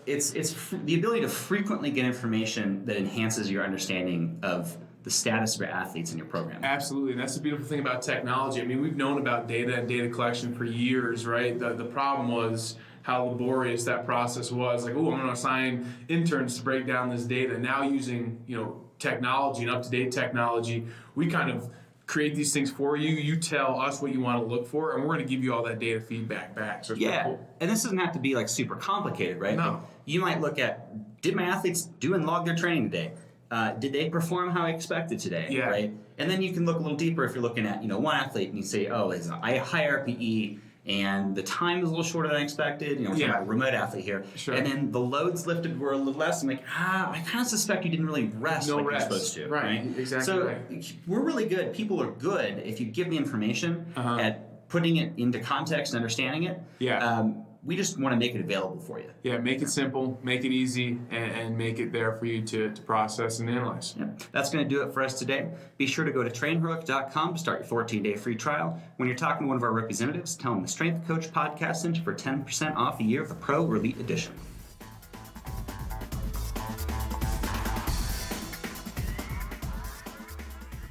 it's the ability to frequently get information that enhances your understanding of the status of your athletes in your program. Absolutely, and that's the beautiful thing about technology. I mean, we've known about data and data collection for years, right? The problem was how laborious that process was. Like, I'm going to assign interns to break down this data. Now using, technology and up-to-date technology. We kind of create these things for you. You tell us what you want to look for, and we're going to give you all that data feedback back. So it's pretty cool. And this doesn't have to be like super complicated, right? No. Like, you might look at, did my athletes do and log their training today? Did they perform how I expected today? Yeah. Right? And then you can look a little deeper if you're looking at, one athlete and you say, oh, it's a high RPE and the time was a little shorter than I expected. We're talking about a remote athlete here. Sure. And then the loads lifted were a little less. I'm like, I kind of suspect you didn't really rest like you're supposed to. Right. Exactly. So we're really good. People are good if you give the information at putting it into context and understanding it. Yeah. We just want to make it available for you. Yeah, make it simple, make it easy, and make it there for you to process and analyze. Yep. That's going to do it for us today. Be sure to go to TrainHeroic.com to start your 14-day free trial. When you're talking to one of our representatives, tell them the Strength Coach Podcast sent you for 10% off a year of the Pro or Elite Edition.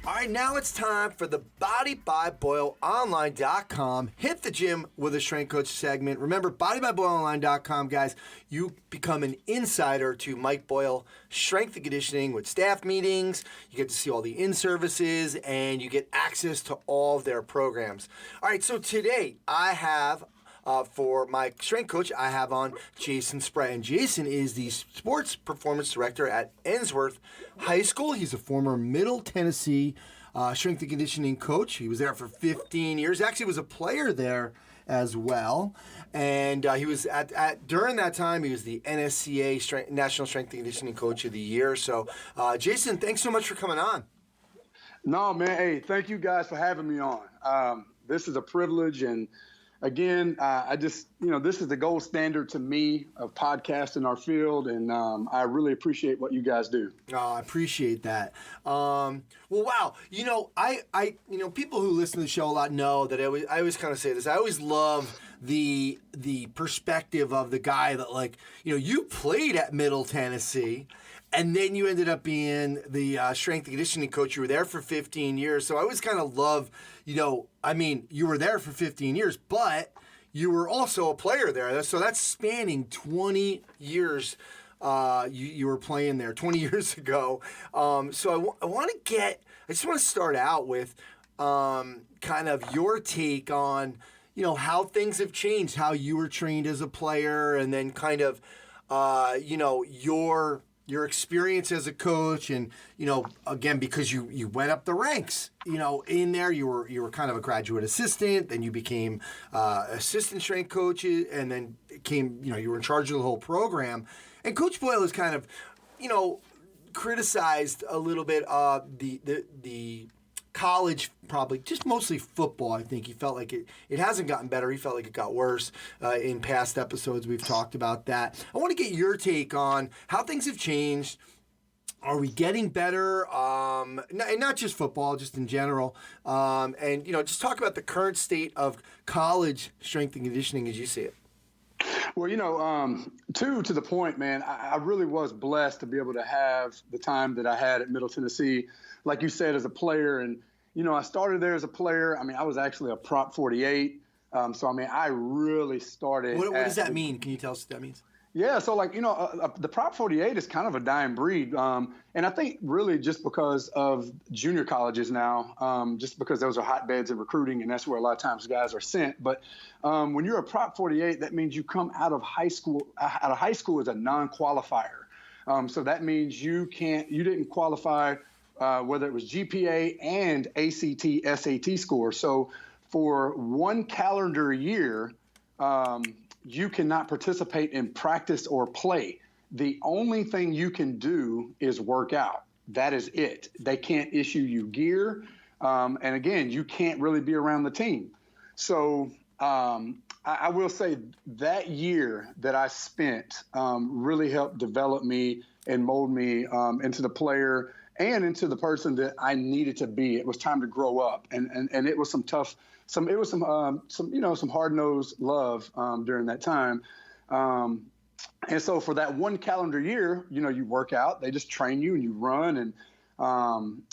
All right, now it's time for the BodyByBoyleOnline.com Hit the Gym with a Strength Coach segment. Remember, BodyByBoyleOnline.com, guys, you become an insider to Mike Boyle Strength and Conditioning with staff meetings. You get to see all the in-services, and you get access to all of their programs. All right, so today I have... for my strength coach, I have on Jason Spray. And Jason is the sports performance director at Ensworth High School. He's a former Middle Tennessee strength and conditioning coach. He was there for 15 years. Actually was a player there as well. And he was during that time, he was the NSCA National Strength and Conditioning Coach of the Year. So, Jason, thanks so much for coming on. No, man. Hey, thank you guys for having me on. This is a privilege, and again, I just, this is the gold standard to me of podcasting our field, and I really appreciate what you guys do. Oh, I appreciate that. Well, wow. I people who listen to the show a lot know that I always kind of say this. I always love the perspective of the guy that, you played at Middle Tennessee, and then you ended up being the strength and conditioning coach. You were there for 15 years. So I always kind of love, you were there for 15 years, but you were also a player there. So that's spanning 20 years. You were playing there 20 years ago. So I just want to start out with kind of your take on, how things have changed, how you were trained as a player, and then kind of, your experience as a coach, and again, because you went up the ranks, in there you were kind of a graduate assistant, then you became assistant strength coach, and then you were in charge of the whole program. And Coach Boyle has kind of criticized a little bit the college, probably just mostly football. I think he felt like it hasn't gotten better. He felt like it got worse. In past episodes, we've talked about that. I want to get your take on how things have changed. Are we getting better? And not just football, just in general. And just talk about the current state of college strength and conditioning as you see it. Well, to the point, man, I really was blessed to be able to have the time that I had at Middle Tennessee, like you said, as a player. And, I started there as a player. I was actually a Prop 48. I really started. What does that mean? Can you tell us what that means? Yeah, so the Prop 48 is kind of a dying breed. And I think really just because of junior colleges now, just because those are hotbeds of recruiting, and that's where a lot of times guys are sent. But when you're a Prop 48, that means you come out of high school as a non-qualifier. So that means you didn't qualify whether it was GPA and ACT, SAT score. So for one calendar year, you cannot participate in practice or play. The only thing you can do is work out. That is it. They can't issue you gear. And again, you can't really be around the team. So I will say that year that I spent really helped develop me and mold me into the player and into the person that I needed to be. It was time to grow up. And it was some tough, some hard-nosed love during that time. And so for that one calendar year, you work out, they just train you and you run. And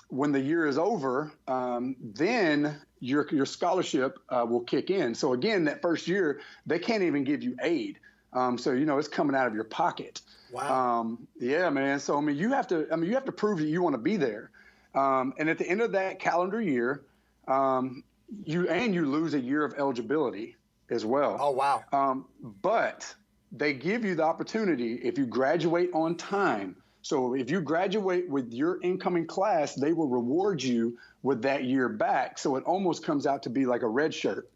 when the year is over, then your scholarship will kick in. So again, that first year, they can't even give you aid. So, it's coming out of your pocket. Wow. Yeah, man. So, I mean, you have to prove that you want to be there. And at the end of that calendar year, you lose a year of eligibility as well. Oh, wow. But they give you the opportunity if you graduate on time. So if you graduate with your incoming class, they will reward you with that year back. So it almost comes out to be like a red shirt.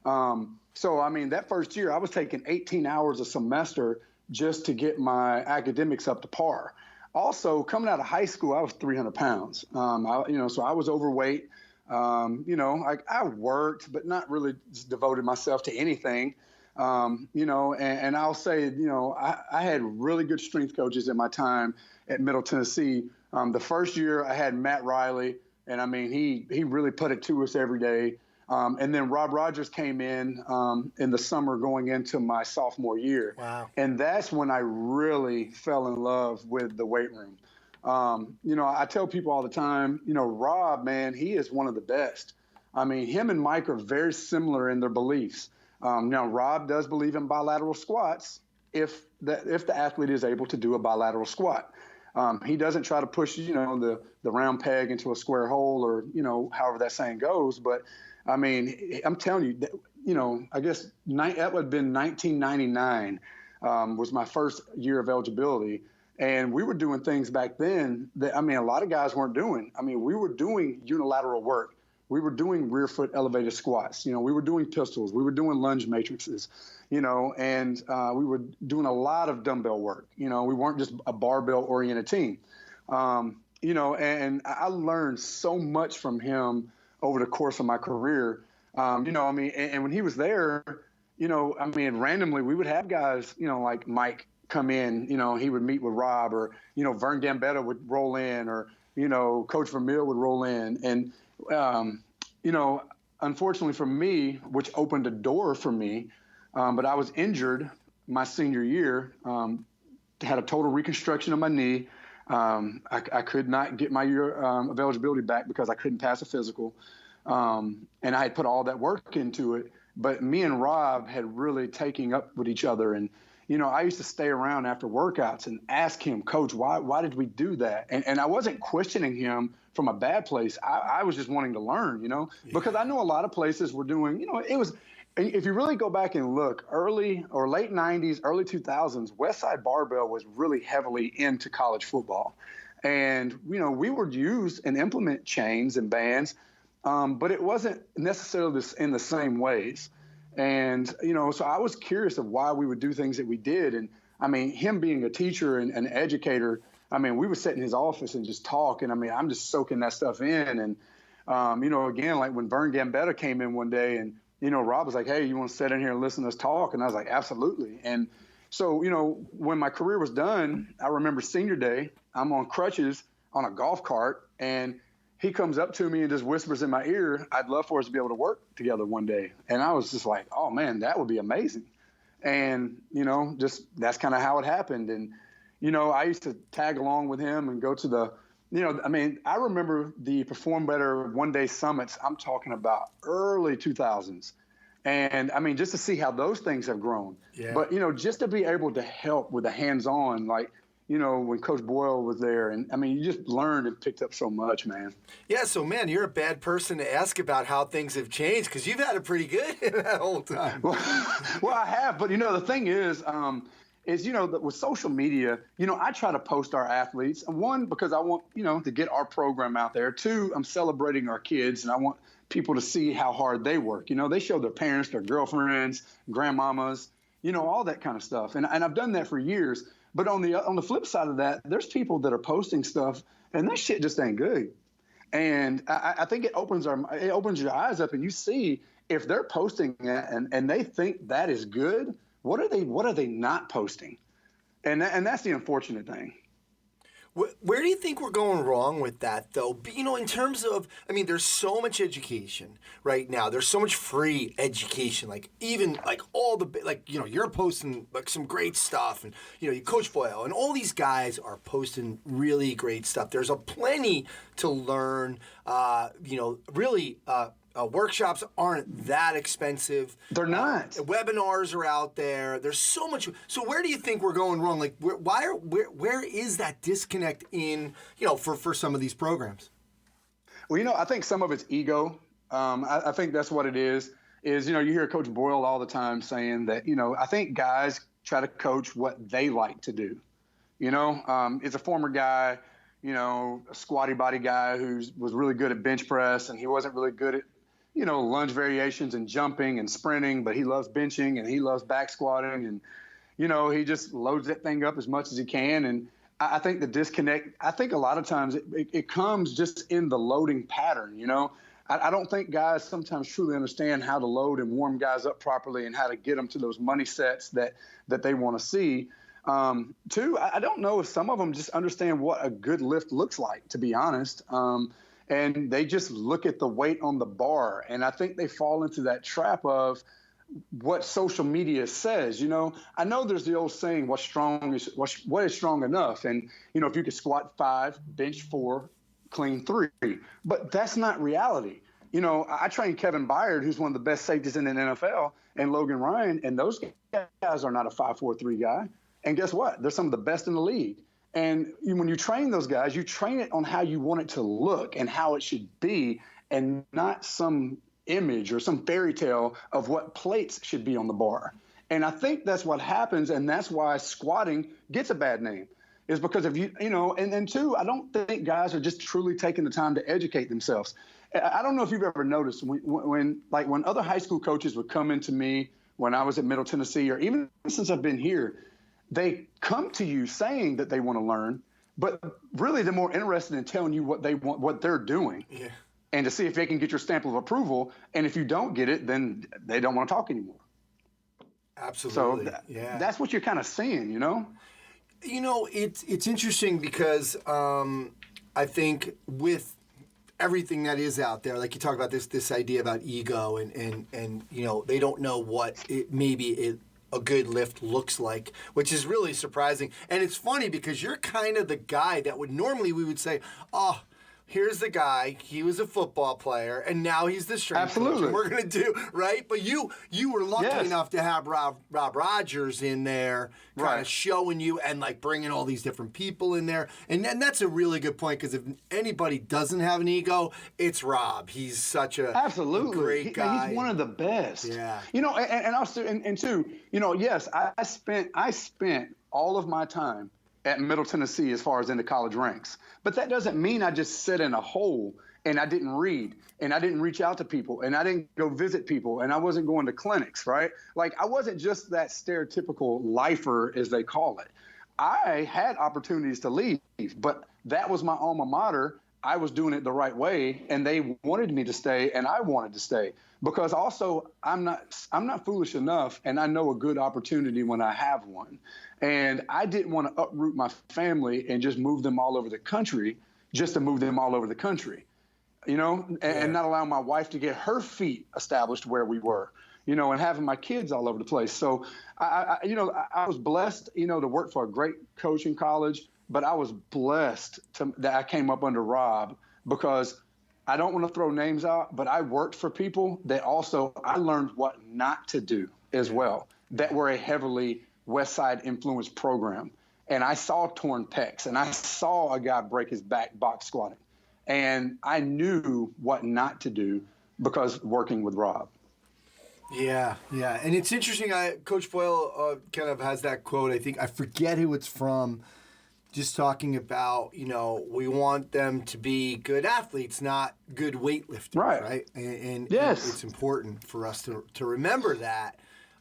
So, I mean, that first year I was taking 18 hours a semester just to get my academics up to par. Also, coming out of high school, I was 300 pounds. So I was overweight. I worked, but not really just devoted myself to anything. And I'll say, I had really good strength coaches at my time at Middle Tennessee. The first year I had Matt Riley, and I mean, he really put it to us every day. And then Rob Rogers came in the summer going into my sophomore year. Wow. And that's when I really fell in love with the weight room. I tell people all the time, Rob, man, he is one of the best. I mean, him and Mike are very similar in their beliefs. Now, Rob does believe in bilateral squats if the athlete is able to do a bilateral squat. He doesn't try to push, the round peg into a square hole or, however that saying goes. But, I mean, I'm telling you, that, I guess that would have been 1999 was my first year of eligibility. And we were doing things back then that, I mean, a lot of guys weren't doing. I mean, we were doing unilateral work. We were doing rear foot elevated squats. We were doing pistols. We were doing lunge matrices, and we were doing a lot of dumbbell work. We weren't just a barbell oriented team, and I learned so much from him over the course of my career. And when he was there, randomly we would have guys, like Mike come in, he would meet with Rob, or, Vern Gambetta would roll in, or, Coach Vermeer would roll in. And, unfortunately for me, which opened a door for me, but I was injured my senior year, had a total reconstruction of my knee. I could not get my year of eligibility back because I couldn't pass a physical. And I had put all that work into it. But me and Rob had really taken up with each other. And, I used to stay around after workouts and ask him, Coach, why did we do that? And I wasn't questioning him from a bad place. I was just wanting to learn, because I know a lot of places were doing, it was, if you really go back and look, early or late 90s, early 2000s, Westside Barbell was really heavily into college football. And, we would use and implement chains and bands, but it wasn't necessarily in the same ways. And, so I was curious of why we would do things that we did. And, I mean, him being a teacher and an educator, I mean, we would sit in his office and just talk. And, I mean, I'm just soaking that stuff in. And, again, like when Vern Gambetta came in one day and, Rob was like, hey, you want to sit in here and listen to us talk? And I was like, absolutely. And so, when my career was done, I remember senior day, I'm on crutches on a golf cart, and he comes up to me and just whispers in my ear, I'd love for us to be able to work together one day. And I was just like, oh, man, that would be amazing. And, just that's kind of how it happened. And, I used to tag along with him and go to the, I remember the Perform Better one-day summits. I'm talking about early 2000s. And, just to see how those things have grown. Yeah. But, just to be able to help with the hands-on, like, when Coach Boyle was there. And, you just learned and picked up so much, man. Yeah, so, man, you're a bad person to ask about how things have changed because you've had it pretty good that whole time. Well, I have. But, the thing is that with social media, I try to post our athletes. One, because I want, to get our program out there. Two, I'm celebrating our kids, and I want people to see how hard they work. They show their parents, their girlfriends, grandmamas, all that kind of stuff. And I've done that for years. But on the flip side of that, there's people that are posting stuff, and that shit just ain't good. And I think it opens your eyes up, and you see if they're posting that and they think that is good, what are they not posting? And that's the unfortunate thing. Where do you think we're going wrong with that, though? In terms of, there's so much education right now. There's so much free education. Like, even, like, all the, like, you're posting, like, some great stuff. And, Coach Boyle and all these guys are posting really great stuff. There's plenty to learn, really workshops aren't that expensive. They're not. Webinars are out there. There's so much. So where do you think we're going wrong? Like, where is that disconnect in, for some of these programs? Well, I think some of it's ego. I think that's what it is, you hear Coach Boyle all the time saying that, I think guys try to coach what they like to do. It's a former guy, a squatty body guy was really good at bench press, and he wasn't really good at, lunge variations and jumping and sprinting, but he loves benching and he loves back squatting, and, he just loads that thing up as much as he can. And I think the disconnect, I think a lot of times it comes just in the loading pattern, I don't think guys sometimes truly understand how to load and warm guys up properly and how to get them to those money sets that they want to see. Two, I don't know if some of them just understand what a good lift looks like, to be honest. And they just look at the weight on the bar. And I think they fall into that trap of what social media says. I know there's the old saying, what is strong enough? And, if you could squat 5, bench 4, clean 3, but that's not reality. I trained Kevin Byard, who's one of the best safeties in the NFL, and Logan Ryan, and those guys are not a 5'4" guy. And guess what? They're some of the best in the league. And when you train those guys, you train it on how you want it to look and how it should be, and not some image or some fairy tale of what plates should be on the bar. And I think that's what happens, and that's why squatting gets a bad name. Is because of and two, I don't think guys are just truly taking the time to educate themselves. I don't know if you've ever noticed when other high school coaches would come into me when I was at Middle Tennessee, or even since I've been here, they come to you saying that they want to learn, but really they're more interested in telling you what they want, what they're doing, and to see if they can get your stamp of approval. And if you don't get it, then they don't want to talk anymore. Absolutely. So that's what you're kind of seeing, It's interesting because I think with everything that is out there, like you talk about this idea about ego and they don't know what a good lift looks like, which is really surprising. And it's funny because you're kind of the guy that we would say, oh, here's the guy, he was a football player, and now he's the strength coach, and we're going to do, right? But you were lucky enough to have Rob Rogers in there kind of showing you and bringing all these different people in there. And that's a really good point, because if anybody doesn't have an ego, it's Rob. He's such a great guy. He's one of the best. Yeah. And also, and two, yes, I spent all of my time at Middle Tennessee as far as in the college ranks. But that doesn't mean I just sit in a hole and I didn't read and I didn't reach out to people and I didn't go visit people and I wasn't going to clinics, right? I wasn't just that stereotypical lifer, as they call it. I had opportunities to leave, but that was my alma mater. I was doing it the right way, and they wanted me to stay, and I wanted to stay. Because also, I'm not foolish enough, and I know a good opportunity when I have one. And I didn't want to uproot my family and just move them all over the country, just to move them all over the country, and not allow my wife to get her feet established where we were, and having my kids all over the place. So, I was blessed, to work for a great coach in college, but I was blessed that I came up under Rob, because I don't want to throw names out, but I worked for people that also I learned what not to do as well, that were a heavily West Side influenced program. And I saw torn pecs, and I saw a guy break his back box squatting. And I knew what not to do because working with Rob. Yeah. And it's interesting. Coach Boyle kind of has that quote. I forget who it's from, just talking about, we want them to be good athletes, not good weightlifters, right? And it's important for us to remember that.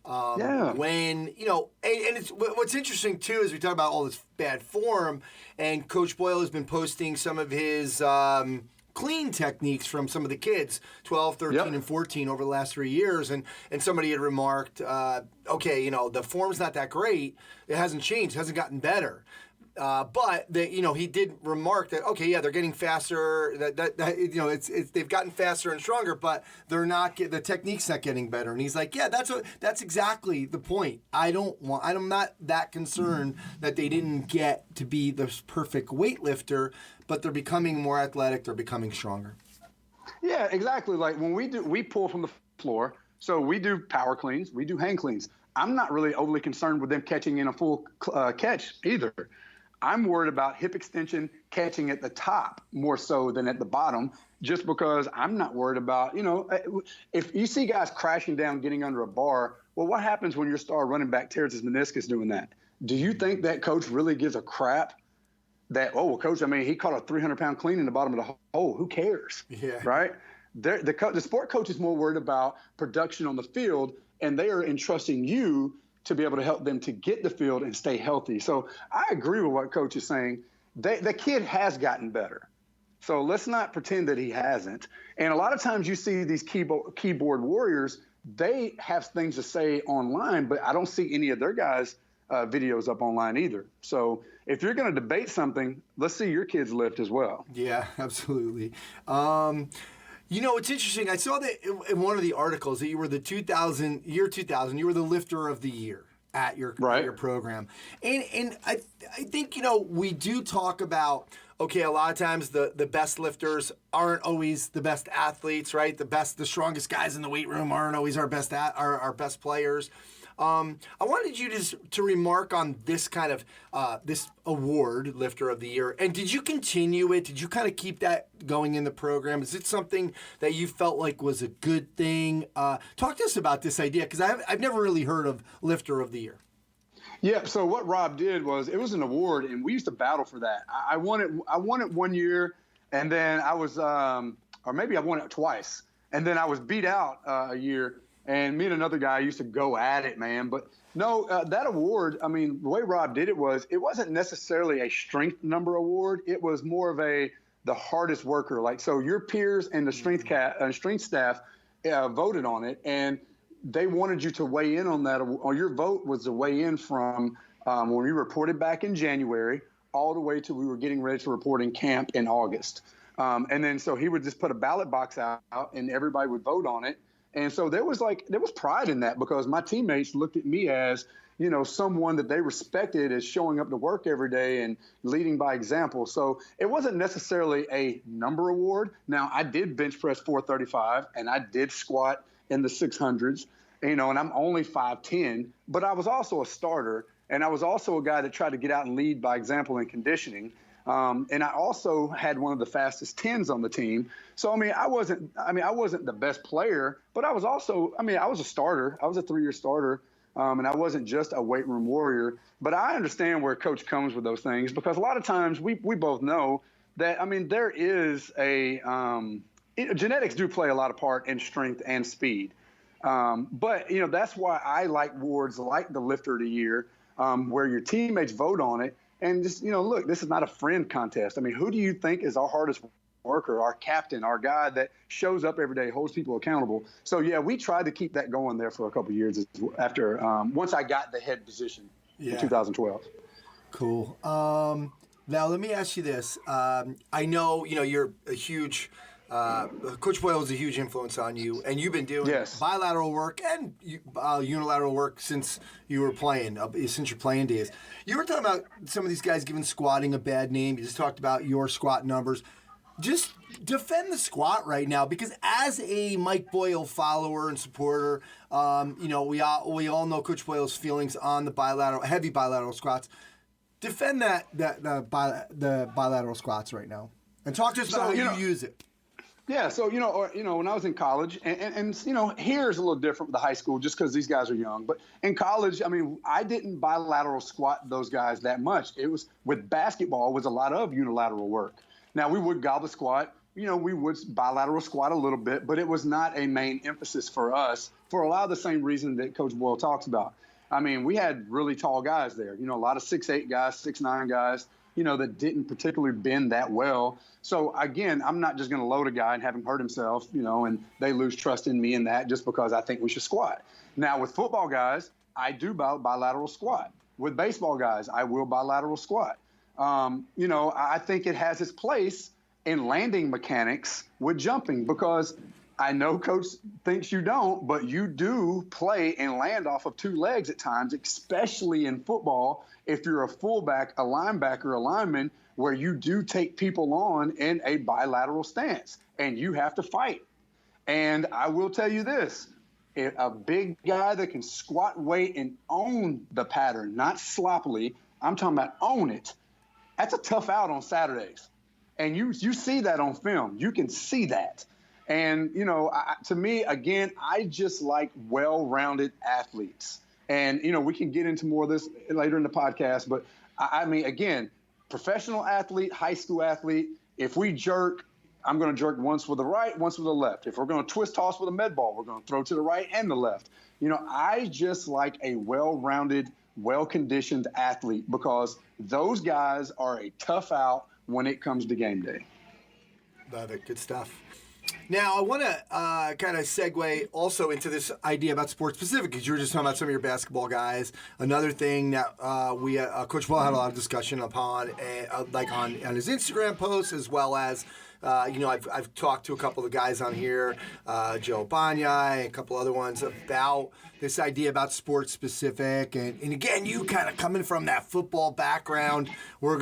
When, and it's what's interesting too is we talk about all this bad form, and Coach Boyle has been posting some of his clean techniques from some of the kids, 12, 13, and 14 over the last 3 years. And somebody had remarked, the form's not that great. It hasn't changed. It hasn't gotten better. But he did remark that they're getting faster. They've gotten faster and stronger, but they're not. The technique's not getting better. And he's like, that's exactly the point. I'm not that concerned that they didn't get to be the perfect weightlifter, but they're becoming more athletic. They're becoming stronger. Yeah, exactly. Like when we pull from the floor. So we do power cleans, we do hang cleans. I'm not really overly concerned with them catching in a full catch either. I'm worried about hip extension catching at the top more so than at the bottom, just because I'm not worried about, if you see guys crashing down, getting under a bar, well, what happens when your star running back tears his meniscus doing that? Do you think that coach really gives a crap that, oh, well, coach, I mean, he caught a 300-pound clean in the bottom of the hole. Who cares? Yeah. Right? The sport coach is more worried about production on the field, and they are entrusting you to be able to help them to get the field and stay healthy. So I agree with what coach is saying. The kid has gotten better. So let's not pretend that he hasn't. And a lot of times you see these keyboard warriors, they have things to say online, but I don't see any of their guys' videos up online either. So if you're going to debate something, let's see your kids lift as well. Yeah, absolutely. It's interesting. I saw that in one of the articles that you were the 2000, you were the lifter of the year at your program. And I think, we do talk about, okay, a lot of times the best lifters aren't always the best athletes, right? The strongest guys in the weight room aren't always our best players. I wanted you to remark on this kind of this award, Lifter of the Year. And did you continue it? Did you kind of keep that going in the program? Is it something that you felt like was a good thing? Talk to us about this idea, because I've never really heard of Lifter of the Year. Yeah, so what Rob did was, it was an award, and we used to battle for that. I won it 1 year, and then I was, or maybe I won it twice, and then I was beat out a year. And me and another guy used to go at it, man. But no, that award, I mean, the way Rob did it wasn't necessarily a strength number award. It was more of the hardest worker. Like, so your peers and the strength staff voted on it, and they wanted you to weigh in on that. Or your vote was to weigh in from when we reported back in January all the way till we were getting ready to report in camp in August. And then so he would just put a ballot box out, and everybody would vote on it. And so there was pride in that, because my teammates looked at me as, someone that they respected as showing up to work every day and leading by example. So it wasn't necessarily a number award. Now, I did bench press 435, and I did squat in the 600s, and I'm only 5'10", but I was also a starter, and I was also a guy that tried to get out and lead by example in conditioning. And I also had one of the fastest 10s on the team. So, I wasn't the best player, but I was also, I was a starter. I was a 3-year starter, and I wasn't just a weight room warrior. But I understand where coach comes with those things, because a lot of times we both know that, there is genetics do play a lot of part in strength and speed. But, that's why I like awards like the Lifter of the Year, where your teammates vote on it. And just, look, this is not a friend contest. Who do you think is our hardest worker, our captain, our guy that shows up every day, holds people accountable? So, yeah, we tried to keep that going there for a couple of years after once I got the head position in 2012. Cool. Now, let me ask you this. I know, you're a huge Coach Boyle is a huge influence on you, and you've been doing bilateral work and unilateral work since you were playing, since your playing days. You were talking about some of these guys giving squatting a bad name. You just talked about your squat numbers. Just defend the squat right now, because as a Mike Boyle follower and supporter, we all know Coach Boyle's feelings on the heavy bilateral squats. Defend the bilateral squats right now, and talk to us about how you use it. Yeah, so, when I was in college, and here is a little different with the high school just because these guys are young. But in college, I didn't bilateral squat those guys that much. It was, with basketball, was a lot of unilateral work. Now, we would goblet squat. We would bilateral squat a little bit, but it was not a main emphasis for us for a lot of the same reason that Coach Boyle talks about. We had really tall guys there, a lot of 6'8" guys, 6'9" guys, that didn't particularly bend that well. So, again, I'm not just going to load a guy and have him hurt himself, and they lose trust in me in that just because I think we should squat. Now, with football guys, I do bilateral squat. With baseball guys, I will bilateral squat. I think it has its place in landing mechanics with jumping, because I know Coach thinks you don't, but you do play and land off of two legs at times, especially in football. If you're a fullback, a linebacker, a lineman, where you do take people on in a bilateral stance, and you have to fight. And I will tell you this, a big guy that can squat weight and own the pattern, not sloppily, I'm talking about own it, that's a tough out on Saturdays. And you see that on film. You can see that. And, you know, to me, again, I just like well-rounded athletes. And, you know, we can get into more of this later in the podcast. But, I mean, again, professional athlete, high school athlete, if we jerk, I'm going to jerk once with the right, once with the left. If we're going to twist toss with a med ball, we're going to throw to the right and the left. You know, I just like a well-rounded, well-conditioned athlete because those guys are a tough out when it comes to game day. Love it. Good stuff. Now, I want to kind of segue also into this idea about sports specific, because you were just talking about some of your basketball guys. Another thing that Coach Boyle had a lot of discussion upon, like on his Instagram posts, as well as, you know, I've talked to a couple of the guys on here, Joe Banyai, a couple other ones, about this idea about sports specific. And again, you kind of coming from that football background, we're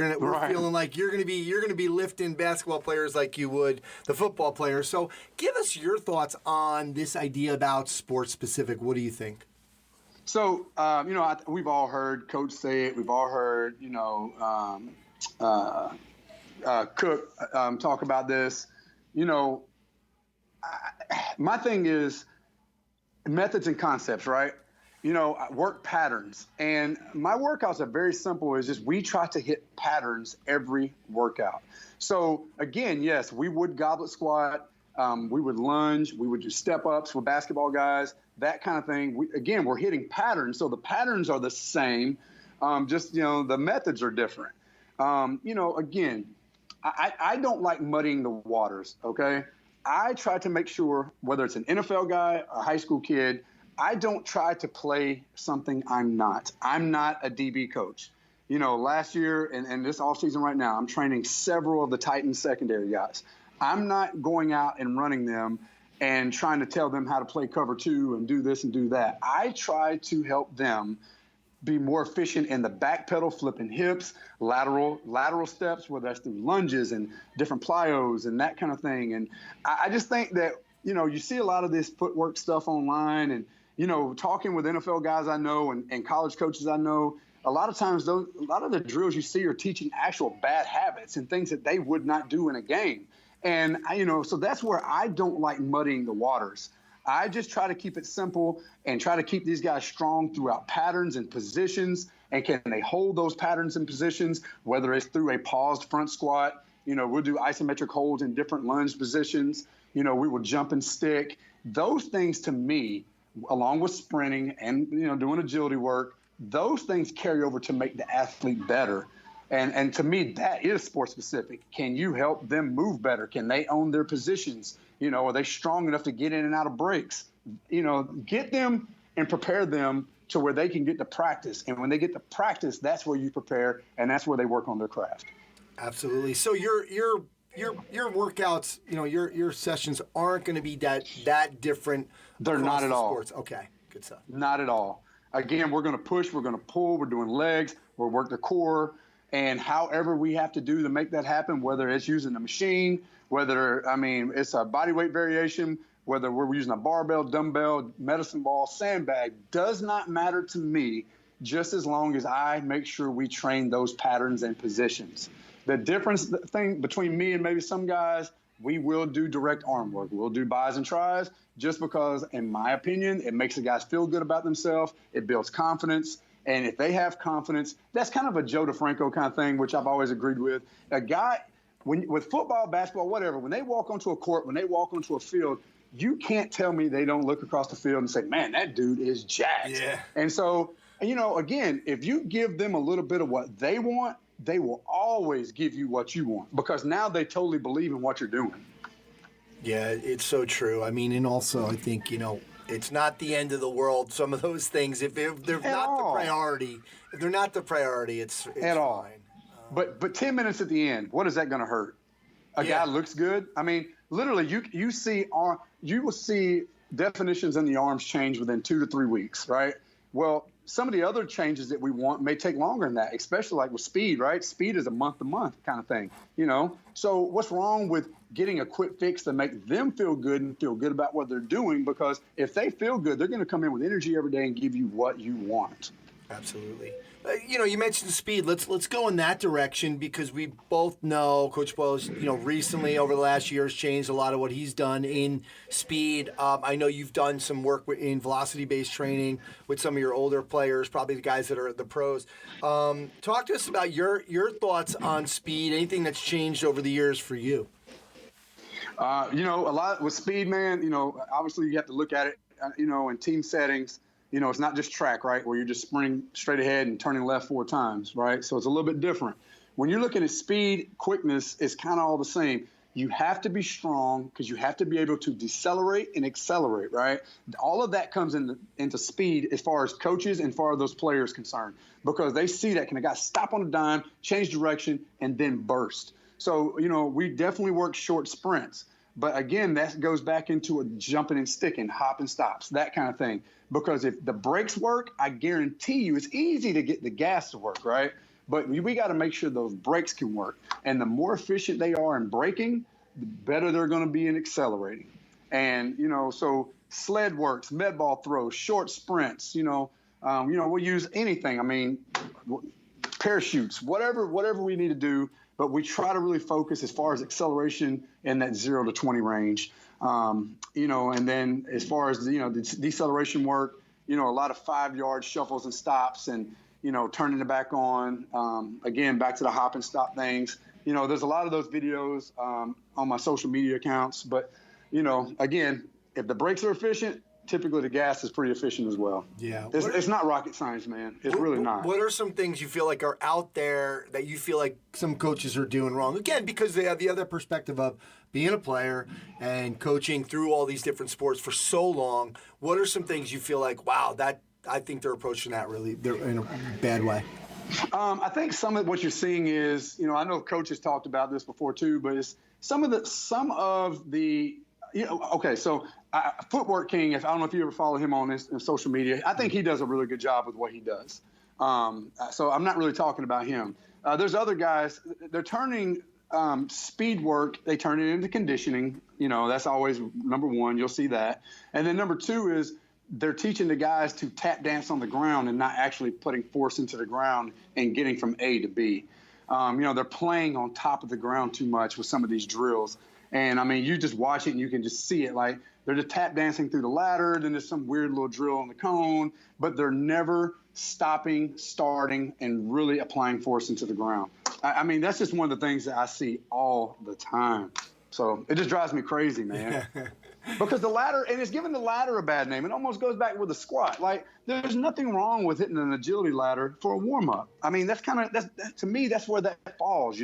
feeling like you're gonna be lifting basketball players like you would the football players. So give us your thoughts on this idea about sports specific. What do you think? So, you know, we've all heard Coach say it. We've all heard, you know, Cook talk about this. You know, my thing is methods and concepts, right? You know, work patterns. And my workouts are very simple. It's just we try to hit patterns every workout. So, again, yes, we would goblet squat. We would lunge. We would do step-ups with basketball guys, that kind of thing. We're hitting patterns. So the patterns are the same. Just, you know, the methods are different. You know, again, I don't like muddying the waters, okay? I try to make sure, whether it's an NFL guy or a high school kid, I don't try to play something I'm not. I'm not a DB coach. You know, last year and this offseason right now, I'm training several of the Titans secondary guys. I'm not going out and running them and trying to tell them how to play cover two and do this and do that. I try to help them be more efficient in the back pedal, flipping hips, lateral steps, whether that's through lunges and different plyos and that kind of thing. And I just think that, you know, you see a lot of this footwork stuff online and, you know, talking with NFL guys I know and college coaches I know, a lot of times a lot of the drills you see are teaching actual bad habits and things that they would not do in a game. And, you know, so that's where I don't like muddying the waters. I just try to keep it simple and try to keep these guys strong throughout patterns and positions. And can they hold those patterns and positions, whether it's through a paused front squat? You know, we'll do isometric holds in different lunge positions. You know, we will jump and stick. Those things to me, along with sprinting and, you know, doing agility work, those things carry over to make the athlete better. And to me, that is sports specific. Can you help them move better? Can they own their positions? You know, are they strong enough to get in and out of breaks? You know, get them and prepare them to where they can get to practice. And when they get to practice, that's where you prepare, and that's where they work on their craft. Absolutely. So your workouts, you know, your sessions aren't going to be that different. They're not at all. Sports. Okay, good stuff. Not at all. Again, we're going to push, we're going to pull, we're doing legs, we'll work the core, and however we have to do to make that happen, whether it's using a machine, whether, I mean, it's a body weight variation, whether we're using a barbell, dumbbell, medicine ball, sandbag, does not matter to me, just as long as I make sure we train those patterns and positions. The difference thing between me and maybe some guys, we will do direct arm work. We'll do bis and tris just because, in my opinion, it makes the guys feel good about themselves. It builds confidence. And if they have confidence, that's kind of a Joe DeFranco kind of thing, which I've always agreed with. A guy, with football, basketball, whatever, when they walk onto a court, when they walk onto a field, you can't tell me they don't look across the field and say, man, that dude is jacked. Yeah. And so, you know, again, if you give them a little bit of what they want, they will always give you what you want because now they totally believe in what you're doing. Yeah, it's so true. I mean, and also I think, you know, it's not the end of the world. Some of those things, if they're not the priority, it's at all. fine. But 10 minutes at the end, what is that going to hurt? a guy looks good. I mean, literally, you will see definitions in the arms change within 2 to 3 weeks, right? Well, some of the other changes that we want may take longer than that, especially like with speed, right? Speed is a month-to-month kind of thing, So what's wrong with getting a quick fix to make them feel good and feel good about what they're doing? Because if they feel good, they're going to come in with energy every day and give you what you want. Absolutely. You mentioned speed. Let's go in that direction because we both know Coach Boyle's, recently over the last year has changed a lot of what he's done in speed. I know you've done some work in velocity-based training with some of your older players, probably the guys that are the pros. Talk to us about your thoughts on speed, anything that's changed over the years for you. A lot with speed, man, obviously you have to look at it, in team settings. It's not just track, right, where you're just sprinting straight ahead and turning left 4 times, right? So it's a little bit different. When you're looking at speed, quickness, it's kind of all the same. You have to be strong because you have to be able to decelerate and accelerate, right? All of that comes into speed as far as coaches and far as those players concerned because they see that. Can a guy stop on a dime, change direction, and then burst? So, we definitely work short sprints. But again, that goes back into a jumping and sticking, hop and stops, that kind of thing. Because if the brakes work, I guarantee you it's easy to get the gas to work, right? But we got to make sure those brakes can work. And the more efficient they are in braking, the better they're going to be in accelerating. And, so sled works, med ball throws, short sprints, we'll use anything. I mean, parachutes, whatever we need to do. But we try to really focus as far as acceleration in that 0 to 20 range. And then as far as, the deceleration work, a lot of 5-yard shuffles and stops and, turning it back on. Again, back to the hop and stop things. There's a lot of those videos on my social media accounts. But, again, if the brakes are efficient, typically the gas is pretty efficient as well. Yeah. It's not rocket science, man. It's really not. What are some things you feel like are out there that you feel like some coaches are doing wrong? Again, because they have the other perspective of being a player and coaching through all these different sports for so long. What are some things you feel like, wow, that I think they're approaching that they're in a bad way? I think some of what you're seeing is, I know coaches talked about this before too, but it's some of the okay, so Footwork King, I don't know if you ever follow him on social media, I think he does a really good job with what he does. So I'm not really talking about him. There's other guys, they're turning speed work, they turn it into conditioning. That's always number one, you'll see that. And then number two is they're teaching the guys to tap dance on the ground and not actually putting force into the ground and getting from A to B. They're playing on top of the ground too much with some of these drills. And, I mean, you just watch it and you can just see it. Like, they're just tap dancing through the ladder, then there's some weird little drill on the cone, but they're never stopping, starting, and really applying force into the ground. I mean, that's just one of the things that I see all the time. So it just drives me crazy, man. Because the ladder, and it's giving the ladder a bad name. It almost goes back with the squat. Like, there's nothing wrong with hitting an agility ladder for a warm-up. I mean, to me, that's where that falls,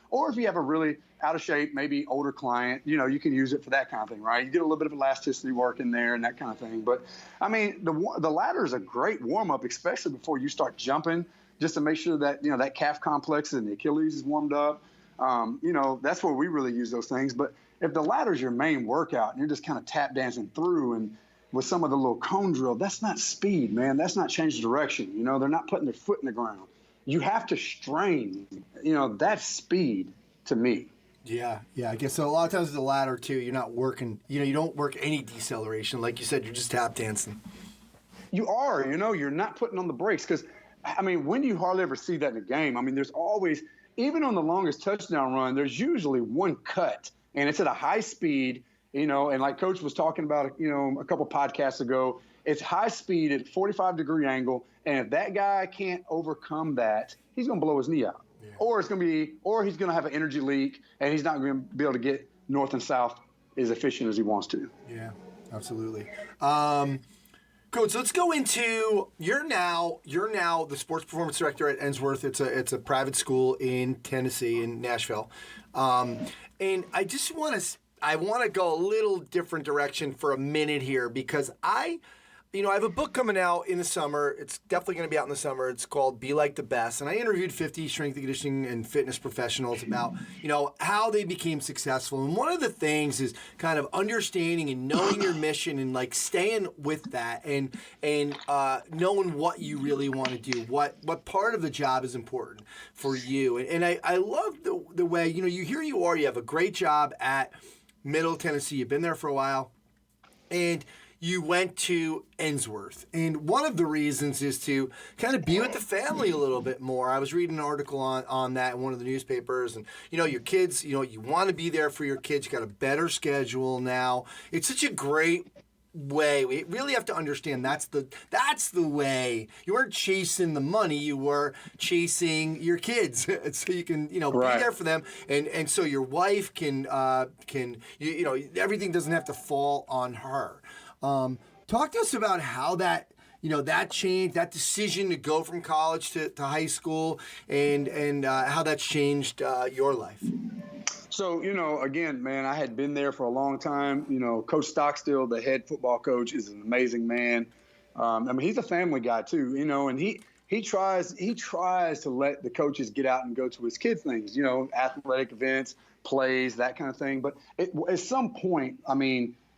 Or if you have a really out-of-shape, maybe older client, you can use it for that kind of thing, right? You get a little bit of elasticity work in there and that kind of thing. But, I mean, the ladder is a great warm-up, especially before you start jumping, just to make sure that, that calf complex and the Achilles is warmed up. That's where we really use those things. But if the ladder is your main workout and you're just kind of tap dancing through and with some of the little cone drill, that's not speed, man. That's not change direction. They're not putting their foot in the ground. You have to strain. That's speed to me. Yeah. I guess so. A lot of times with the ladder too, you're not working. You don't work any deceleration, like you said. You're just tap dancing. You are. You're not putting on the brakes because, I mean, when do you hardly ever see that in a game? I mean, there's always, even on the longest touchdown run, there's usually one cut. And it's at a high speed, and like Coach was talking about, a couple podcasts ago, it's high speed at 45-degree angle. And if that guy can't overcome that, he's going to blow his knee out. Yeah. Or he's going to have an energy leak, and he's not going to be able to get north and south as efficient as he wants to. Yeah, absolutely. Coach, let's go into you're now the sports performance director at Ensworth. It's a private school in Tennessee, in Nashville. And I want to go a little different direction for a minute here because I have a book coming out in the summer. It's definitely going to be out in the summer. It's called Be Like the Best. And I interviewed 50 strength and conditioning and fitness professionals about, how they became successful. And one of the things is kind of understanding and knowing your mission and like staying with that and knowing what you really want to do, what part of the job is important for you. And I love the way, you have a great job at Middle Tennessee. You've been there for a while. And you went to Ensworth. And one of the reasons is to kind of be with the family a little bit more. I was reading an article on that in one of the newspapers. And, your kids, you want to be there for your kids. You got a better schedule now. It's such a great way. We really have to understand that's the way. You weren't chasing the money. You were chasing your kids. So you can, be there for them. And so your wife can everything doesn't have to fall on her. Talk to us about how that changed, that decision to go from college to high school, and how that's changed your life. So, again, man, I had been there for a long time. Coach Stockstill, the head football coach, is an amazing man. He's a family guy too, and he tries to let the coaches get out and go to his kids' things, athletic events, plays, that kind of thing. But at some point,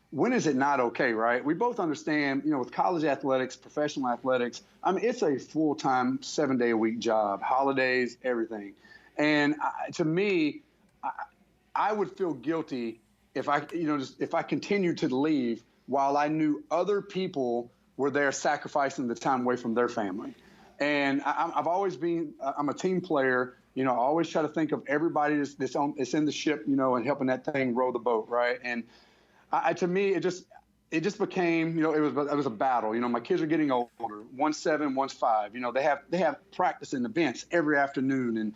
when is it not okay, right? We both understand, with college athletics, professional athletics, it's a full-time 7-day-a-week job, holidays, everything. And to me, I would feel guilty if I continued to leave while I knew other people were there sacrificing the time away from their family. And I've always been, I'm a team player. I always try to think of everybody that's in the ship, and helping that thing row the boat, right? And to me, it just became, it was a battle. My kids are getting older. One's 7, one's 5. They have practice and events every afternoon, and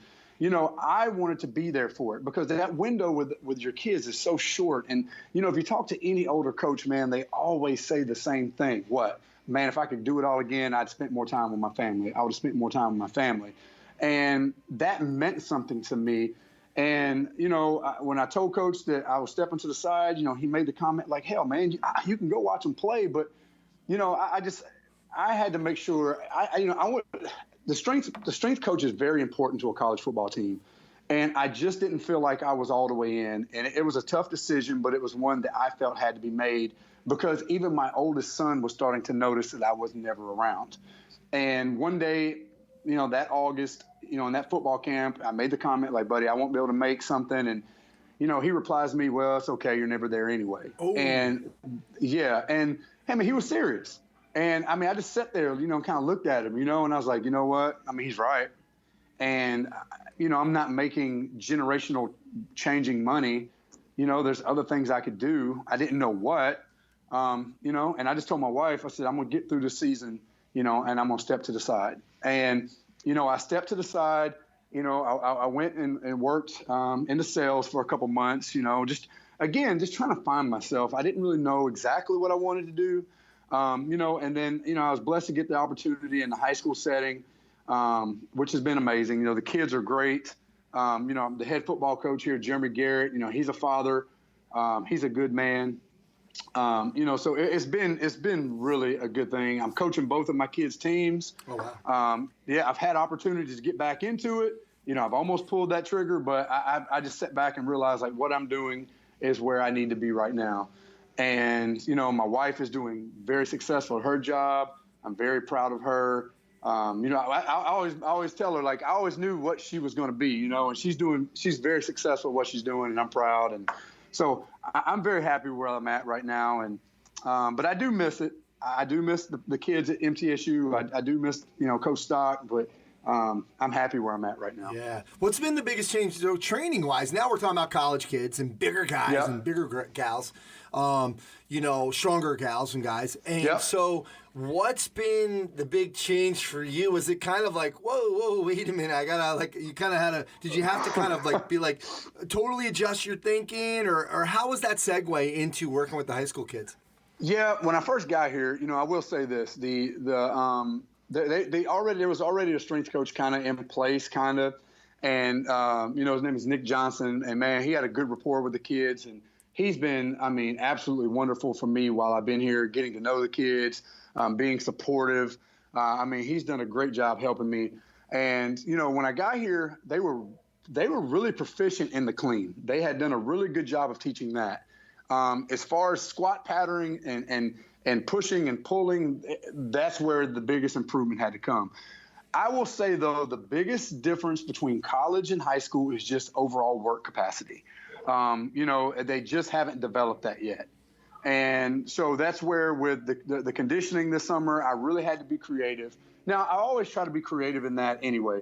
I wanted to be there for it because that window with your kids is so short. And if you talk to any older coach, man, they always say the same thing. What, man? If I could do it all again, I'd spend more time with my family. I would have spent more time with my family, and that meant something to me. And, when I told Coach that I was stepping to the side, he made the comment like, hell, man, you can go watch them play. But, I had to make sure the strength coach is very important to a college football team. And I just didn't feel like I was all the way in. And it was a tough decision, but it was one that I felt had to be made because even my oldest son was starting to notice that I was never around. And one day, that August, in that football camp, I made the comment like, buddy, I won't be able to make something. And, he replies to me, well, it's okay. You're never there anyway. Oh. And yeah. And he was serious. And I just sat there, kind of looked at him, and I was like, you know what? He's right. And, I'm not making generational changing money. There's other things I could do. I didn't know what, and I just told my wife, I said, I'm going to get through this season, and I'm going to step to the side. And, I stepped to the side, I went and worked into sales for a couple months, just trying to find myself. I didn't really know exactly what I wanted to do. And then, I was blessed to get the opportunity in the high school setting, which has been amazing. The kids are great. I'm the head football coach here, Jeremy Garrett. He's a father. He's a good man. So it's been really a good thing. I'm coaching both of my kids' teams. Oh, wow. I've had opportunities to get back into it. I've almost pulled that trigger, but I just sat back and realized like what I'm doing is where I need to be right now. And, my wife is doing very successful at her job. I'm very proud of her. I always tell her, like, I always knew what she was going to be, and she's very successful at what she's doing, and I'm proud. And so I'm very happy where I'm at right now. And, but I do miss it. I do miss the kids at MTSU. I do miss, Coach Stock, but I'm happy where I'm at right now. Yeah. What's been the biggest change, so training wise? Now we're talking about college kids and bigger guys and bigger gals, stronger gals and guys. And so what's been the big change for you? Was it kind of like, whoa, wait a minute, I gotta did you have to kind of like be like totally adjust your thinking, or how was that segue into working with the high school kids? Yeah, when I first got here, I will say this, there was already a strength coach kind of in place, and his name is Nick Johnson, and man, he had a good rapport with the kids, and he's been, absolutely wonderful for me while I've been here, getting to know the kids. being supportive. I mean, he's done a great job helping me. And, you know, when I got here, they were really proficient in the clean. They had done a really good job of teaching that. As far as squat patterning and pushing and pulling, that's where the biggest improvement had to come. I will say, though, the biggest difference between college and high school is just overall work capacity. You know, they just haven't developed that yet. And so that's where with the conditioning this summer, I really had to be creative. Now, I always try to be creative in that anyway.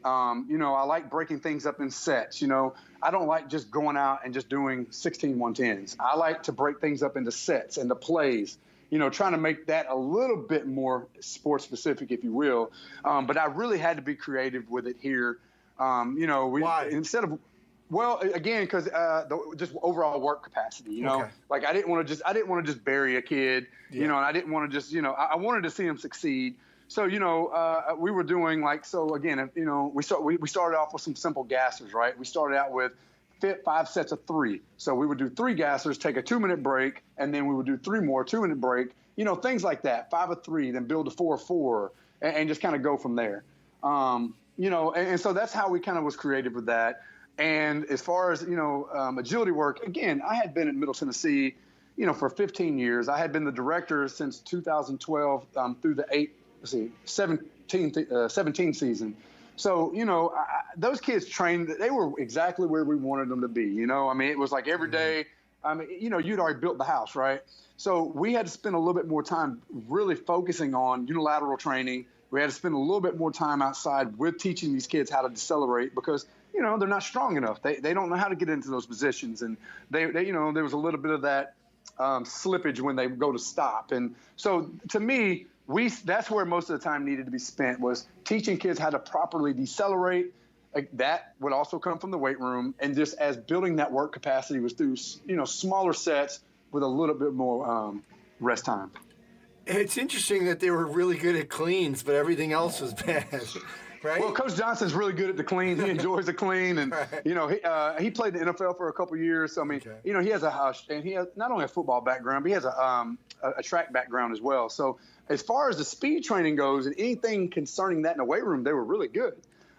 You know, I like breaking things up in sets. You know, I don't like just going out and just doing 16 110s. I like to break things up into sets, into plays, you know, trying to make that a little bit more sports specific, if you will. But I really had to be creative with it here. You know, Why? Instead of, well, again, because just overall work capacity, you know, like I didn't want to just bury a kid, you know, and I didn't want to just, you know, I wanted to see him succeed. So, you know, we were doing like, so again, you know, we started off with some simple gassers, right? We started out with 5 sets of 3. So we would do 3 gassers, take a 2-minute break, and then we would do 3 more 2-minute break, you know, things like that, 5 of 3, then build to 4 of 4, and just kind of go from there. You know, and so that's how we kind of was creative with that. And as far as, you know, agility work, again, I had been at Middle Tennessee, you know, for 15 years. I had been the director since 2012 through the 17 season. So, you know, those kids trained, they were exactly where we wanted them to be. You know, I mean, it was like every day, I mean, you know, you'd already built the house, right? So we had to spend a little bit more time really focusing on unilateral training. We had to spend a little bit more time outside with teaching these kids how to decelerate because, you know, they're not strong enough. They don't know how to get into those positions. And they you know, there was a little bit of that slippage when they go to stop. And so to me, that's where most of the time needed to be spent, was teaching kids how to properly decelerate. Like that would also come from the weight room, and just as building that work capacity was through, you know, smaller sets with a little bit more rest time. It's interesting that they were really good at cleans, but everything else was bad, right? Well, Coach Johnson's really good at the clean. He enjoys the clean, and you know, he played in the NFL for a couple of years. So I mean, you know, he has not only a football background, but he has a track background as well. So as far as the speed training goes, and anything concerning that in the weight room, they were really good.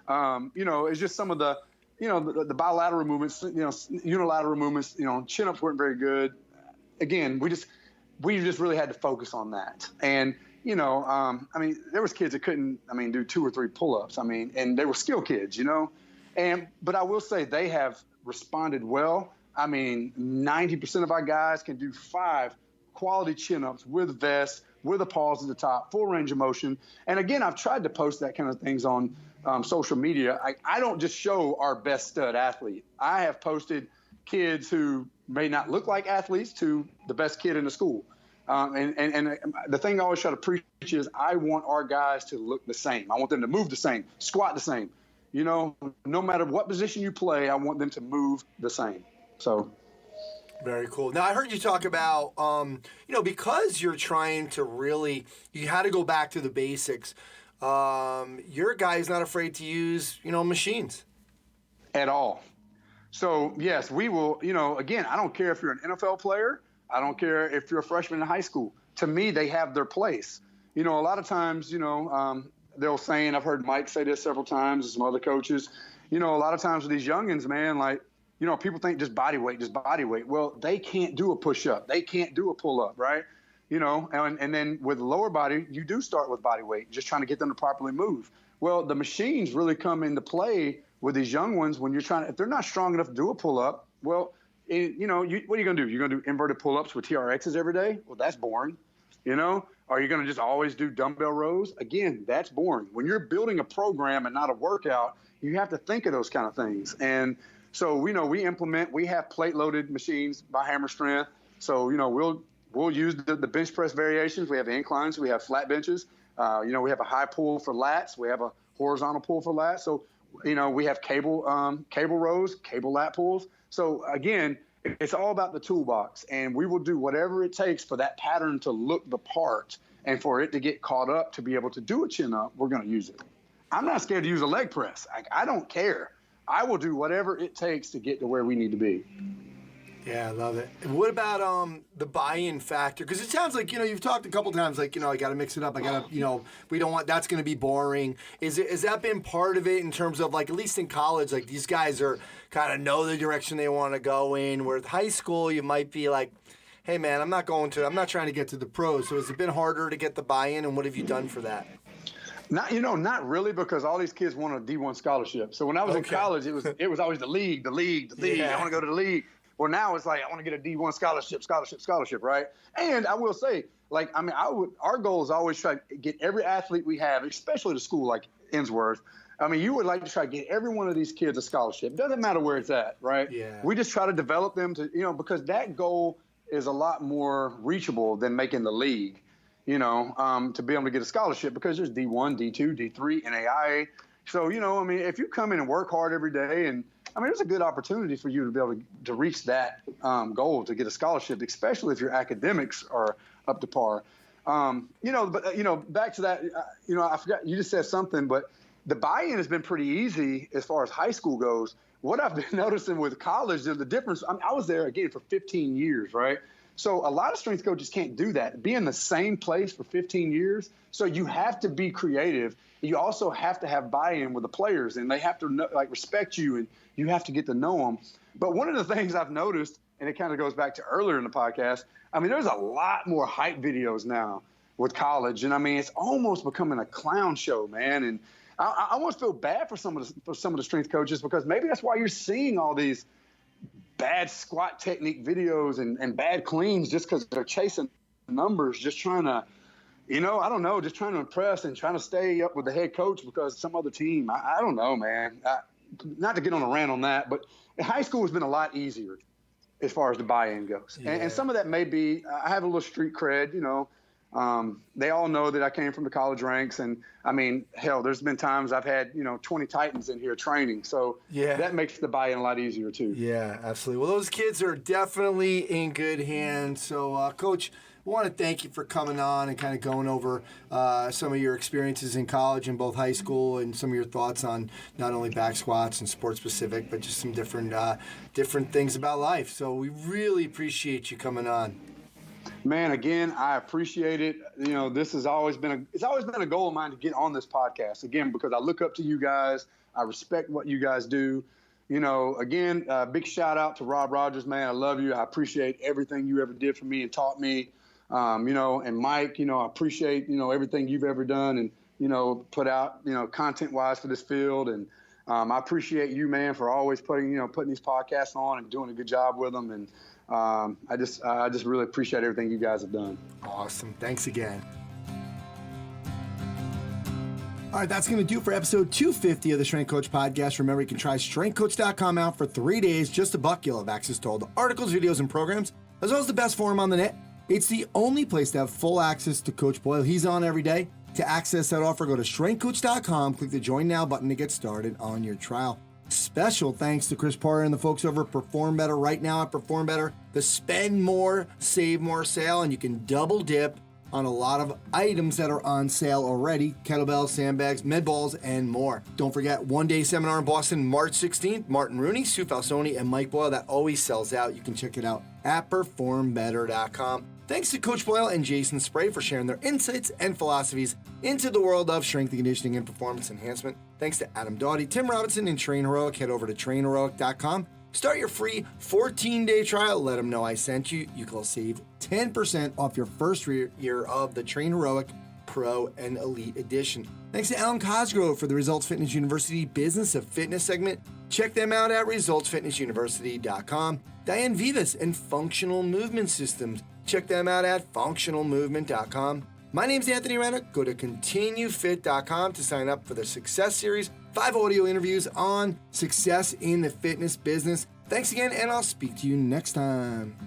You know, it's just some of the, you know, the bilateral movements, you know, unilateral movements, you know, chin-ups weren't very good. Again, we just really had to focus on that. And, you know, I mean, there was kids that couldn't, do 2 or 3 pull-ups. I mean, and they were skill kids, you know. But I will say they have responded well. I mean, 90% of our guys can do 5 quality chin-ups with vests, with a pause at the top, full range of motion. And again, I've tried to post that kind of things on social media. I don't just show our best stud athlete. I have posted kids who may not look like athletes to the best kid in the school. And the thing I always try to preach is I want our guys to look the same. I want them to move the same, squat the same. You know, no matter what position you play, I want them to move the same. So. Very cool. Now, I heard you talk about, you know, because you're trying to really, you had to go back to the basics. Your guy is not afraid to use, you know, machines. At all. So, yes, we will, you know, again, I don't care if you're an NFL player. I don't care if you're a freshman in high school. To me, they have their place. You know, a lot of times, you know, they'll say, and I've heard Mike say this several times, and some other coaches, you know, a lot of times with these youngins, man, like, you know, people think just body weight. Well, they can't do a push-up. They can't do a pull-up, right? You know, and then with lower body, you do start with body weight, just trying to get them to properly move. Well, the machines really come into play with these young ones when you're trying to, if they're not strong enough to do a pull-up, well, you know, what are you going to do? You're going to do inverted pull-ups with TRXs every day? Well, that's boring, you know? Are you going to just always do dumbbell rows? Again, that's boring. When you're building a program and not a workout, you have to think of those kind of things. And so, we know we have plate-loaded machines by Hammer Strength. So, you know, we'll use the bench press variations. We have inclines. We have flat benches. You know, we have a high pull for lats. We have a horizontal pull for lats. So, you know, we have cable rows, cable lat pulls. So, again, it's all about the toolbox. And we will do whatever it takes for that pattern to look the part and for it to get caught up to be able to do a chin-up. We're going to use it. I'm not scared to use a leg press. I don't care. I will do whatever it takes to get to where we need to be. Yeah, I love it. And what about the buy-in factor? Because it sounds like, you've talked a couple times, like, I got to mix it up. I got to, we don't want, that's going to be boring. Has that been part of it in terms of, like, at least in college, like, these guys are kind of know the direction they want to go in, where with high school, you might be like, hey, man, I'm not trying to get to the pros. So has it been harder to get the buy-in, and what have you done for that? Not really, because all these kids want a D1 scholarship. So when I was in college, it was always the league. Yeah. I want to go to the league. Well, now it's like, I want to get a D1 scholarship, right? And I will say, like, our goal is always try to get every athlete we have, especially at a school like Ensworth. You would like to try to get every one of these kids a scholarship. Doesn't matter where it's at, right? Yeah. We just try to develop them to, because that goal is a lot more reachable than making the league, to be able to get a scholarship, because there's D1, D2, D3, NAIA. So, if you come in and work hard every day, and there's a good opportunity for you to be able to reach that goal to get a scholarship, especially if your academics are up to par. Back to that, I forgot, you just said something, but the buy-in has been pretty easy as far as high school goes. What I've been noticing with college, the difference, I was there, again, for 15 years, right? So a lot of strength coaches can't do that, be in the same place for 15 years. So you have to be creative. You also have to have buy-in with the players, and they have to respect you, and you have to get to know them. But one of the things I've noticed, and it kind of goes back to earlier in the podcast, there's a lot more hype videos now with college, and it's almost becoming a clown show, man. And I almost feel bad for some of the strength coaches, because maybe that's why you're seeing all these bad squat technique videos and bad cleans, just because they're chasing numbers, just trying to, just trying to impress and trying to stay up with the head coach because some other team. I don't know, man. Not to get on a rant on that, but high school has been a lot easier as far as the buy-in goes. Yeah. And some of that may be, I have a little street cred, they all know that I came from the college ranks, and hell, there's been times I've had 20 Titans in here training, so that makes the buy-in a lot easier too. Yeah, absolutely. Well, those kids are definitely in good hands. So, Coach, I want to thank you for coming on and kind of going over some of your experiences in college and both high school, and some of your thoughts on not only back squats and sport specific, but just some different things about life. So we really appreciate you coming on. Man, again, I appreciate it. This has always been a goal of mine to get on this podcast, again, because I look up to you guys. I respect what you guys do. Again, big shout out to Rob Rogers, man. I love you. I appreciate everything you ever did for me and taught me. And Mike, I appreciate, everything you've ever done and, put out, content wise for this field. And I appreciate you, man, for always putting these podcasts on and doing a good job with them. And I just really appreciate everything you guys have done. Awesome. Thanks again. All right, that's going to do it for episode 250 of the Strength Coach Podcast. Remember, you can try strengthcoach.com out for 3 days. Just $1. You'll have access to all the articles, videos, and programs, as well as the best forum on the net. It's the only place to have full access to Coach Boyle. He's on every day. To access that offer, go to strengthcoach.com, click the Join Now button to get started on your trial. Special thanks to Chris Porter and the folks over at Perform Better. Right now at Perform Better, the Spend More, Save More sale, and you can double dip on a lot of items that are on sale already: kettlebells, sandbags, med balls, and more. Don't forget, one-day seminar in Boston, March 16th. Martin Rooney, Sue Falsoni, and Mike Boyle. That always sells out. You can check it out at performbetter.com. Thanks to Coach Boyle and Jason Spray for sharing their insights and philosophies into the world of strength and conditioning and performance enhancement. Thanks to Adam Doughty, Tim Robinson, and TrainHeroic. Head over to TrainHeroic.com. Start your free 14-day trial. Let them know I sent you. You can save 10% off your first year of the TrainHeroic Pro and Elite Edition. Thanks to Alwyn Cosgrove for the Results Fitness University Business of Fitness segment. Check them out at resultsfitnessuniversity.com. Diane Vives and Functional Movement Systems. Check them out at functionalmovement.com. My name's Anthony Rennick. Go to continuefit.com to sign up for the Success Series, 5 audio interviews on success in the fitness business. Thanks again, and I'll speak to you next time.